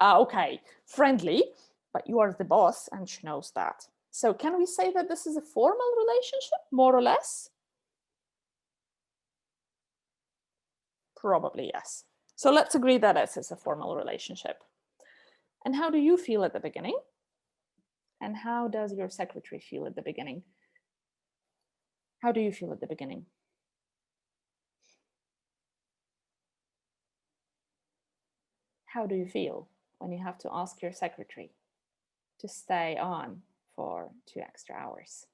A: Okay, friendly, but you are the boss and she knows that. So can we say that this is a formal relationship, more or less? Probably yes. So let's agree that this is a formal relationship. And how do you feel at the beginning? And how does your secretary feel at the beginning? How do you feel at the beginning? How do you feel when you have to ask your secretary to stay on for 2 extra hours?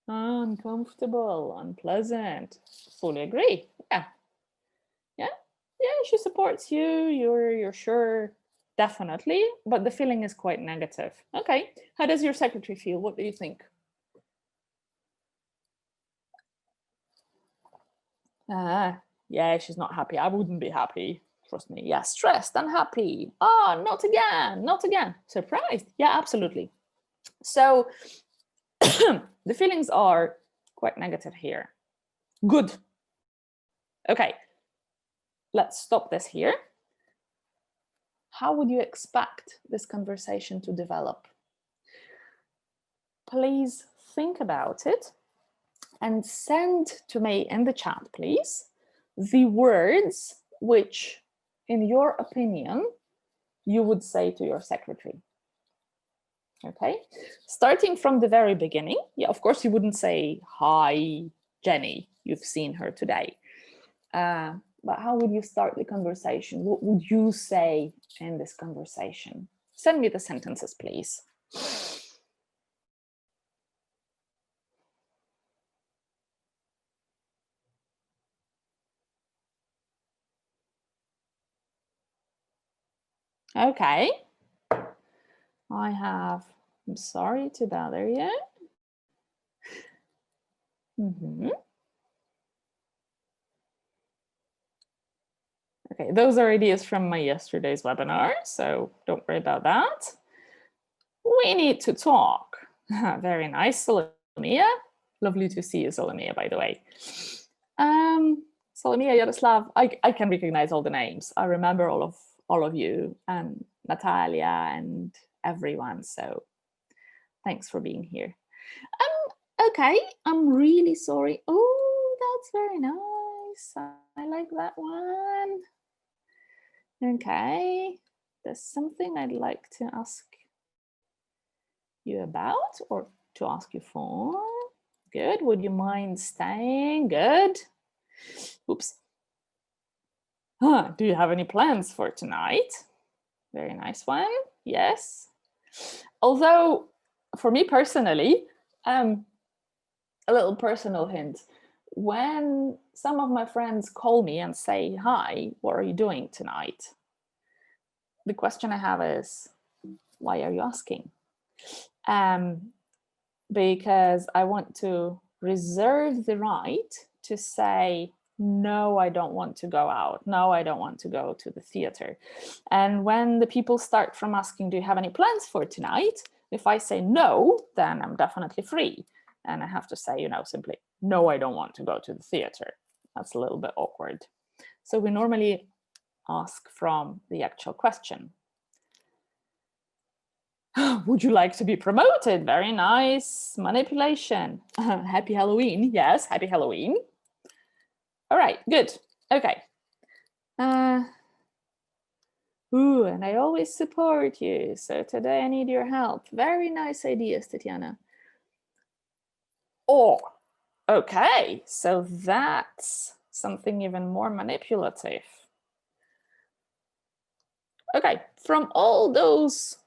A: Uncomfortable, unpleasant. Fully agree. Yeah. Yeah. Yeah, she supports you. You're sure, definitely, but the feeling is quite negative. Okay. How does your secretary feel? What do you think? Yeah, she's not happy. I wouldn't be happy. Trust me. Yeah, stressed, unhappy. Oh, not again, not again. Surprised. Yeah, absolutely. So the feelings are quite negative here. Good. Okay, let's stop this here. How would you expect this conversation to develop? Please think about it and send to me in the chat, please, the words which, in your opinion, you would say to your secretary. Okay, starting from the very beginning. Yeah, of course, you wouldn't say, "Hi, Jenny, you've seen her today." But how would you start the conversation? What would you say in this conversation? Send me the sentences, please. Okay. I'm sorry to bother you. Okay, those are ideas from my yesterday's webinar, so don't worry about that. We need to talk. Very nice, Solomia. Lovely to see you, Solomia, by the way. Solomia, Yaroslav, I can recognize all the names. I remember all of you, and Natalia and everyone. So thanks for being here. Okay, I'm really sorry. Oh, that's very nice. I like that one. Okay, there's something I'd like to ask you about or to ask you for. Good. Would you mind staying? Good. Oops. Do you have any plans for tonight? Very nice one. Yes. Although, for me personally, a little personal hint. When some of my friends call me and say, "Hi, what are you doing tonight?" The question I have is, why are you asking? Because I want to reserve the right to say, no, I don't want to go out. No, I don't want to go to the theater. And when the people start from asking, do you have any plans for tonight? If I say no, then I'm definitely free. And I have to say, simply, no, I don't want to go to the theater. That's a little bit awkward. So we normally ask from the actual question. Would you like to be promoted? Very nice. Manipulation. Happy Halloween. Yes, happy Halloween. All right, good. Okay. And I always support you. So today I need your help. Very nice ideas, Tatiana. Oh, okay. So that's something even more manipulative. Okay, from all those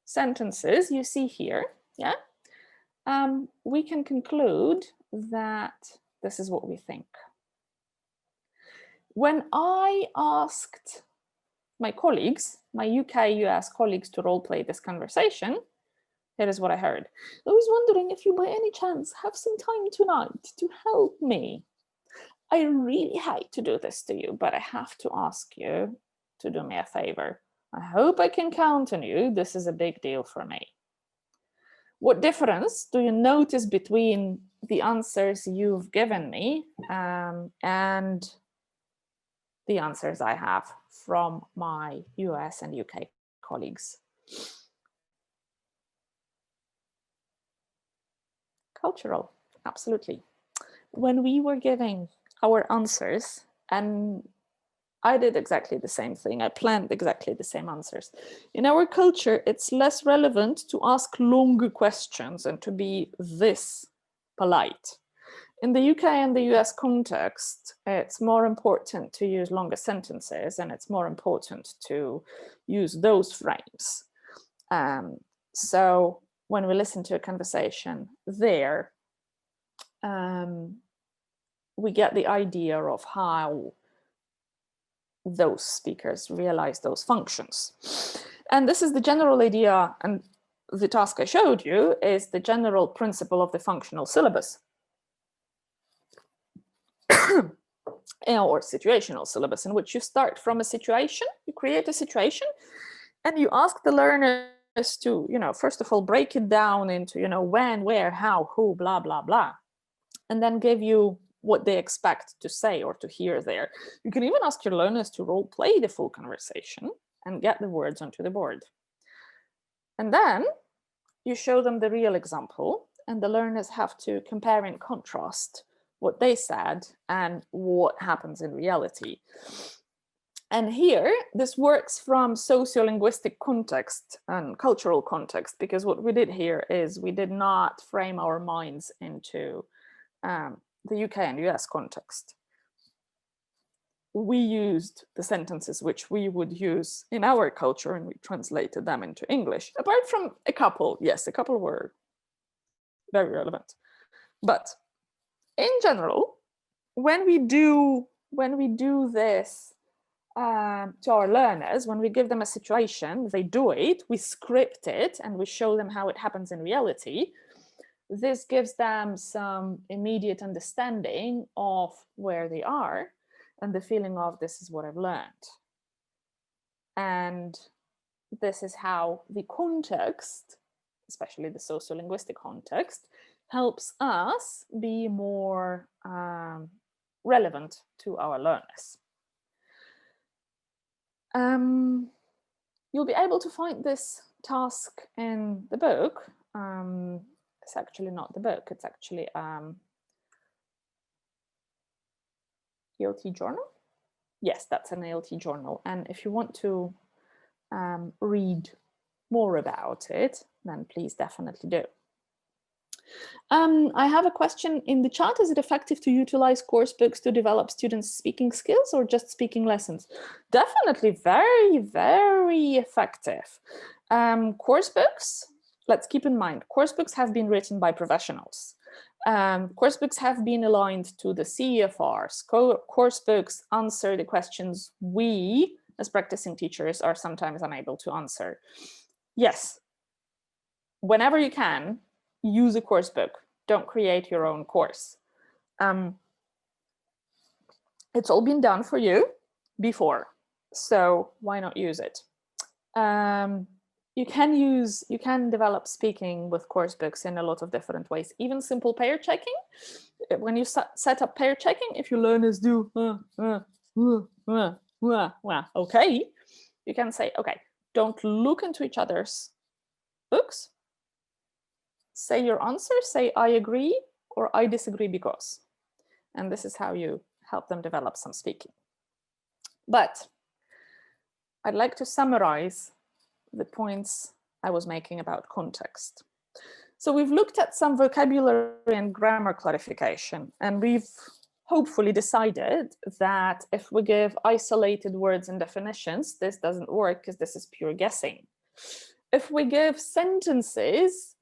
A: sentences you see here, yeah, we can conclude that this is what we think. When I asked my colleagues, my UK-US colleagues, to role play this conversation, here is what I heard. I was wondering if you by any chance have some time tonight to help me. I really hate to do this to you, but I have to ask you to do me a favor. I hope I can count on you. This is a big deal for me. What difference do you notice between the answers you've given me and the answers I have from my US and UK colleagues? Cultural, absolutely. when we were giving our answers, and I did exactly the same thing. I planned exactly the same answers. In our culture, it's less relevant to ask longer questions and to be this polite. In the UK and the US context, it's more important to use longer sentences, and it's more important to use those frames. So when we listen to a conversation there, we get the idea of how those speakers realize those functions. And this is the general idea, and the task I showed you is the general principle of the functional syllabus. Or situational syllabus, in which you start from a situation, you create a situation, and you ask the learners to, first of all, break it down into, when, where, how, who, blah, blah, blah, and then give you what they expect to say or to hear there. You can even ask your learners to role play the full conversation and get the words onto the board. And then you show them the real example, and the learners have to compare and contrast what they said and what happens in reality. And here, this works from sociolinguistic context and cultural context, because what we did here is we did not frame our minds into the UK and US context. We used the sentences which we would use in our culture, and we translated them into English, apart from a couple. Yes, a couple were very relevant. But in general, when we do this to our learners, when we give them a situation, they do it, we script it, and we show them how it happens in reality. This gives them some immediate understanding of where they are and the feeling of, this is what I've learned. And this is how the context, especially the sociolinguistic context, helps us be more relevant to our learners. You'll be able to find this task in the book. It's actually not the book, it's actually ALT journal. Yes, that's an ALT journal. And if you want to read more about it, then please definitely do. I have a question in the chat. Is it effective to utilize course books to develop students' speaking skills, or just speaking lessons? Definitely very, very effective. Course books, let's keep in mind, course books have been written by professionals. Course books have been aligned to the CEFRs. Course books answer the questions we, as practicing teachers, are sometimes unable to answer. Yes, whenever you can, use a course book. Don't create your own course. It's all been done for you before, so why not use it? You can develop speaking with course books in a lot of different ways. Even simple pair checking. When you set up pair checking, if your learners do okay, you can say, okay, don't look into each other's books. Say your answer, say I agree or I disagree because. And this is how you help them develop some speaking. But I'd like to summarize the points I was making about context. So we've looked at some vocabulary and grammar clarification, and we've hopefully decided that if we give isolated words and definitions, this doesn't work because this is pure guessing. If we give sentences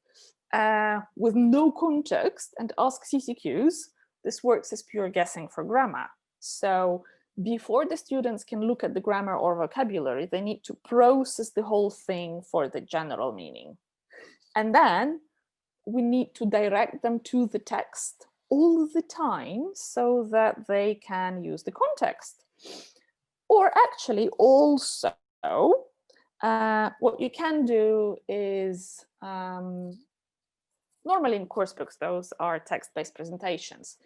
A: with no context and ask CCQs, this works as pure guessing for grammar. So before the students can look at the grammar or vocabulary, they need to process the whole thing for the general meaning. And then we need to direct them to the text all the time so that they can use the context. Or actually also, what you can do is, normally in course books, those are text-based presentations.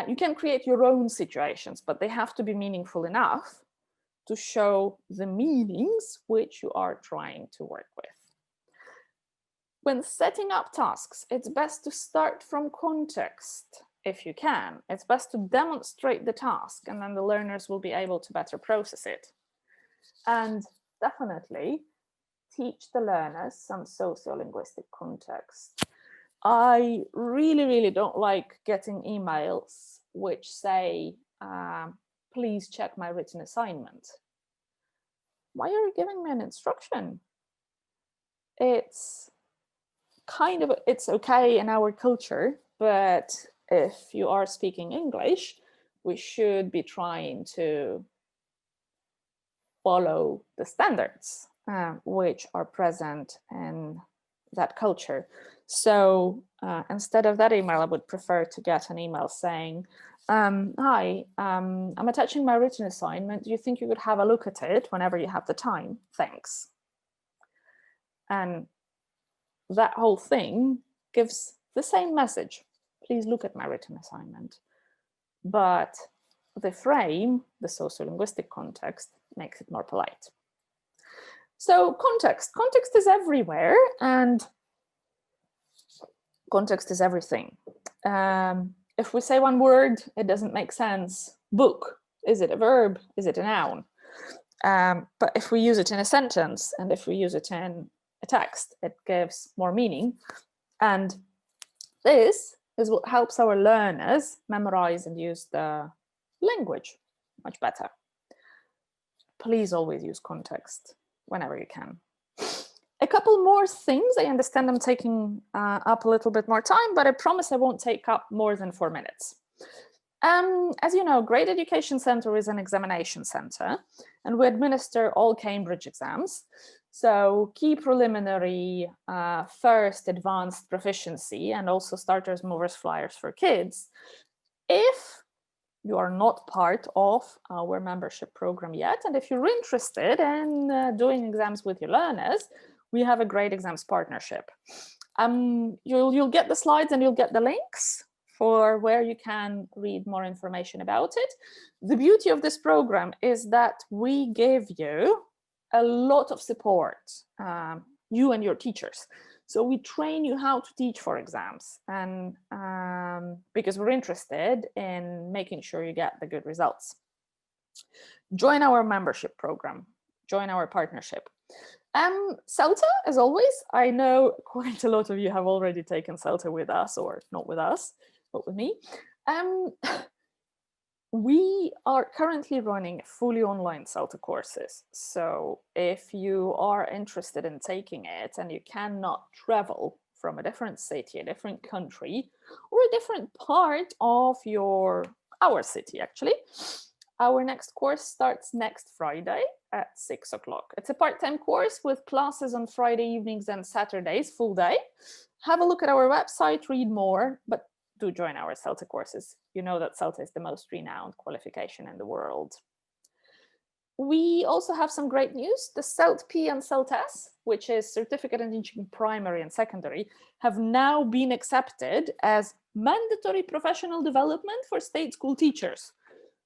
A: You can create your own situations, but they have to be meaningful enough to show the meanings which you are trying to work with. When setting up tasks, it's best to start from context if you can. It's best to demonstrate the task, and then the learners will be able to better process it. And definitely teach the learners some sociolinguistic context. I really don't like getting emails which say, please check my written assignment. Why are you giving me an instruction? It's okay in our culture, but if you are speaking English, we should be trying to follow the standards which are present in that culture. So instead of that email, I would prefer to get an email saying, hi, I'm attaching my written assignment. Do you think you could have a look at it whenever you have the time? Thanks. And that whole thing gives the same message. Please look at my written assignment. But the frame, the sociolinguistic context, makes it more polite. So context is everywhere, and context is everything. If we say one word, it doesn't make sense. Book, is it a verb? Is it a noun? But if we use it in a sentence, and if we use it in a text, it gives more meaning. And this is what helps our learners memorize and use the language much better. Please always use context whenever you can. A couple more things. I understand I'm taking up a little bit more time, but I promise I won't take up more than 4 minutes. As you know, Grade Education Centre is an examination centre, and we administer all Cambridge exams. So key, preliminary, first, advanced, proficiency, and also starters, movers, flyers for kids. If you are not part of our membership program yet, and if you're interested in doing exams with your learners, we have a great exams partnership. You'll get the slides and you'll get the links for where you can read more information about it. The beauty of this program is that we give you a lot of support, you and your teachers. So we train you how to teach for exams, and because we're interested in making sure you get the good results. Join our membership program, join our partnership. CELTA, as always, I know quite a lot of you have already taken CELTA with us, or not with us, but with me. We are currently running fully online CELTA courses. So if you are interested in taking it and you cannot travel from a different city, a different country, or a different part of our city, actually, our next course starts next Friday at 6 o'clock. It's a part-time course with classes on Friday evenings and Saturdays, full day. Have a look at our website, read more, but do join our CELTA courses. You know that CELTA is the most renowned qualification in the world. We also have some great news. The CELT-P and CELT-S, which is Certificate in Teaching Primary and Secondary, have now been accepted as mandatory professional development for state school teachers.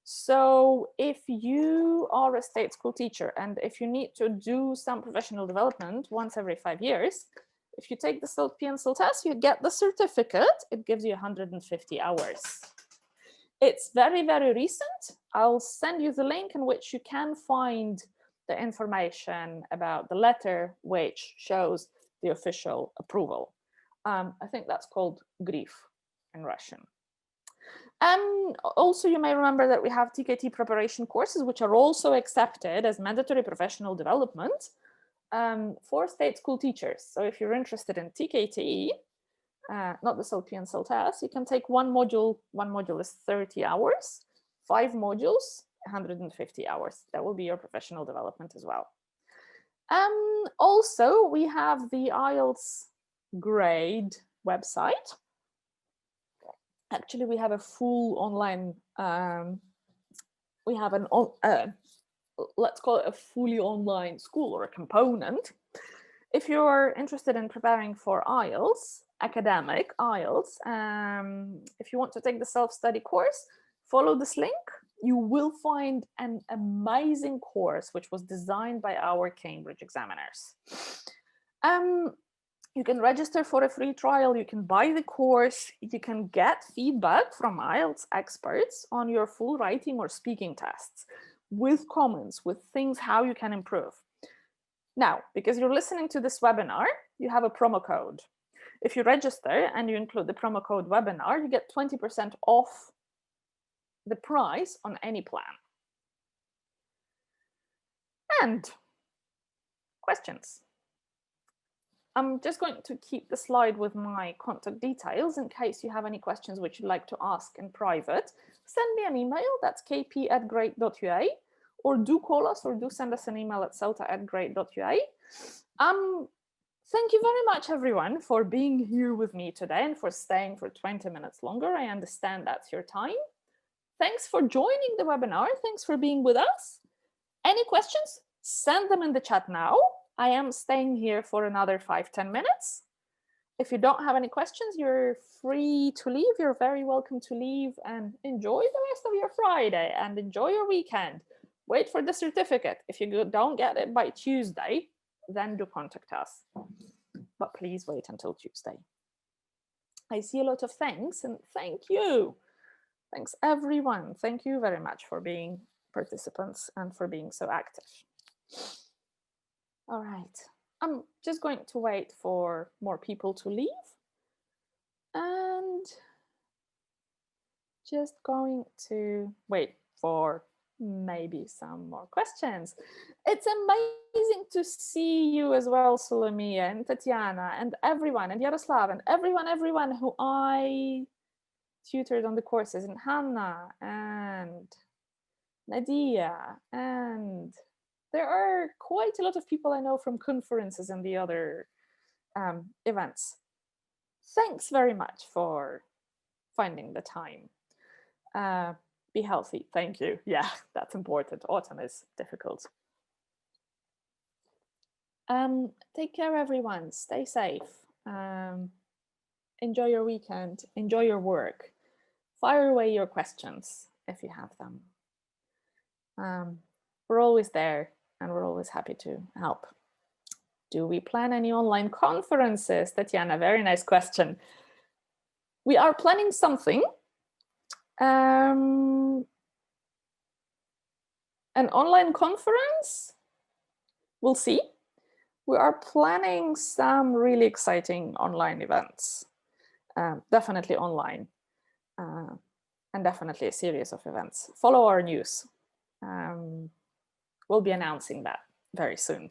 A: So if you are a state school teacher and if you need to do some professional development once every 5 years, if you take the CELT-P and CELT-S, you get the certificate. It gives you 150 hours. It's very, very recent. I'll send you the link in which you can find the information about the letter which shows the official approval. I think that's called grief in Russian. Also, you may remember that we have TKT preparation courses, which are also accepted as mandatory professional development for state school teachers. So if you're interested in TKT, not the CELT-P and CELT-S, you can take one module. One module is 30 hours, 5 modules, 150 hours. That will be your professional development as well. Also, we have the IELTS grade website. Actually, we have a full online, we have an, let's call it a fully online school or a component. If you're interested in preparing for IELTS, academic IELTS, if you want to take the self-study course, follow this link. You will find an amazing course which was designed by our Cambridge examiners. You can register for a free trial, you can buy the course, you can get feedback from IELTS experts on your full writing or speaking tests with comments, with things how you can improve. Now, because you're listening to this webinar, you have a promo code. If you register and you include the promo code webinar, you get 20% off the price on any plan. And questions. I'm just going to keep the slide with my contact details in case you have any questions which you'd like to ask in private. Send me an email, that's kp@great.ua, or do call us or do send us an email at celta@great.ua. Thank you very much, everyone, for being here with me today and for staying for 20 minutes longer. I understand that's your time. Thanks for joining the webinar. Thanks for being with us. Any questions? Send them in the chat now. I am staying here for another 5-10 minutes. If you don't have any questions, you're free to leave. You're very welcome to leave and enjoy the rest of your Friday and enjoy your weekend. Wait for the certificate. If you don't get it by Tuesday, then do contact us. But please wait until Tuesday. I see a lot of thanks, and thank you. Thanks, everyone. Thank you very much for being participants and for being so active. All right, I'm just going to wait for more people to leave and just going to wait for maybe some more questions. It's amazing to see you as well, Solomia and Tatiana and everyone, and Yaroslav and everyone who I tutored on the courses, and Hannah and Nadia, and there are quite a lot of people I know from conferences and the other events. Thanks very much for finding the time. Be healthy. Thank you. Yeah, that's important. Autumn is difficult. Take care, everyone. Stay safe. Enjoy your weekend. Enjoy your work. Fire away your questions if you have them. We're always there and we're always happy to help. Do we plan any online conferences? Tatiana, very nice question. We are planning something. An online conference, we'll see. We are planning some really exciting online events, definitely online, and definitely a series of events. Follow our news. We'll be announcing that very soon.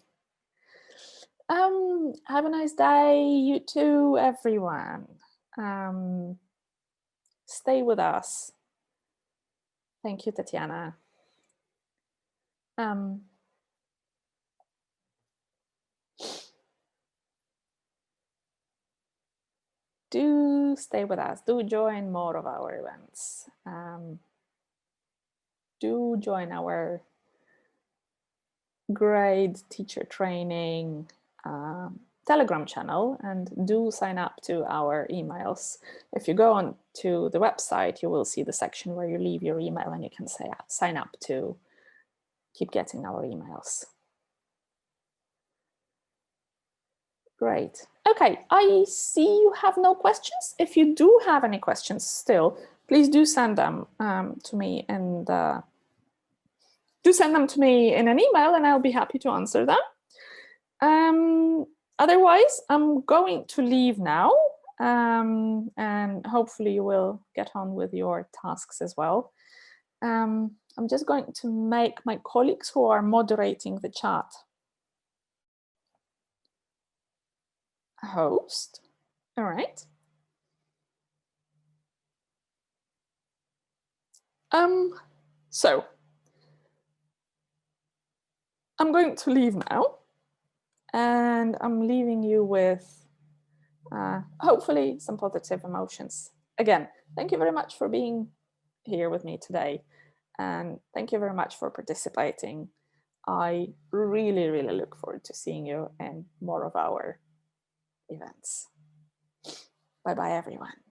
A: Have a nice day, you too, everyone. Stay with us. Thank you, Tatiana. Do stay with us. Do join more of our events. Do join our grade teacher training Telegram channel, and do sign up to our emails. If you go on to the website, you will see the section where you leave your email and you can sign up to keep getting our emails. Great. Okay, I see you have no questions. If you do have any questions still, please do send them to me, and do send them to me in an email and I'll be happy to answer them. Otherwise, I'm going to leave now, and hopefully you will get on with your tasks as well. I'm just going to make my colleagues who are moderating the chat a host. All right. So I'm going to leave now, and I'm leaving you with hopefully some positive emotions. Again, thank you very much for being here with me today, and thank you very much for participating. I really, really look forward to seeing you in more of our events. Bye-bye, everyone.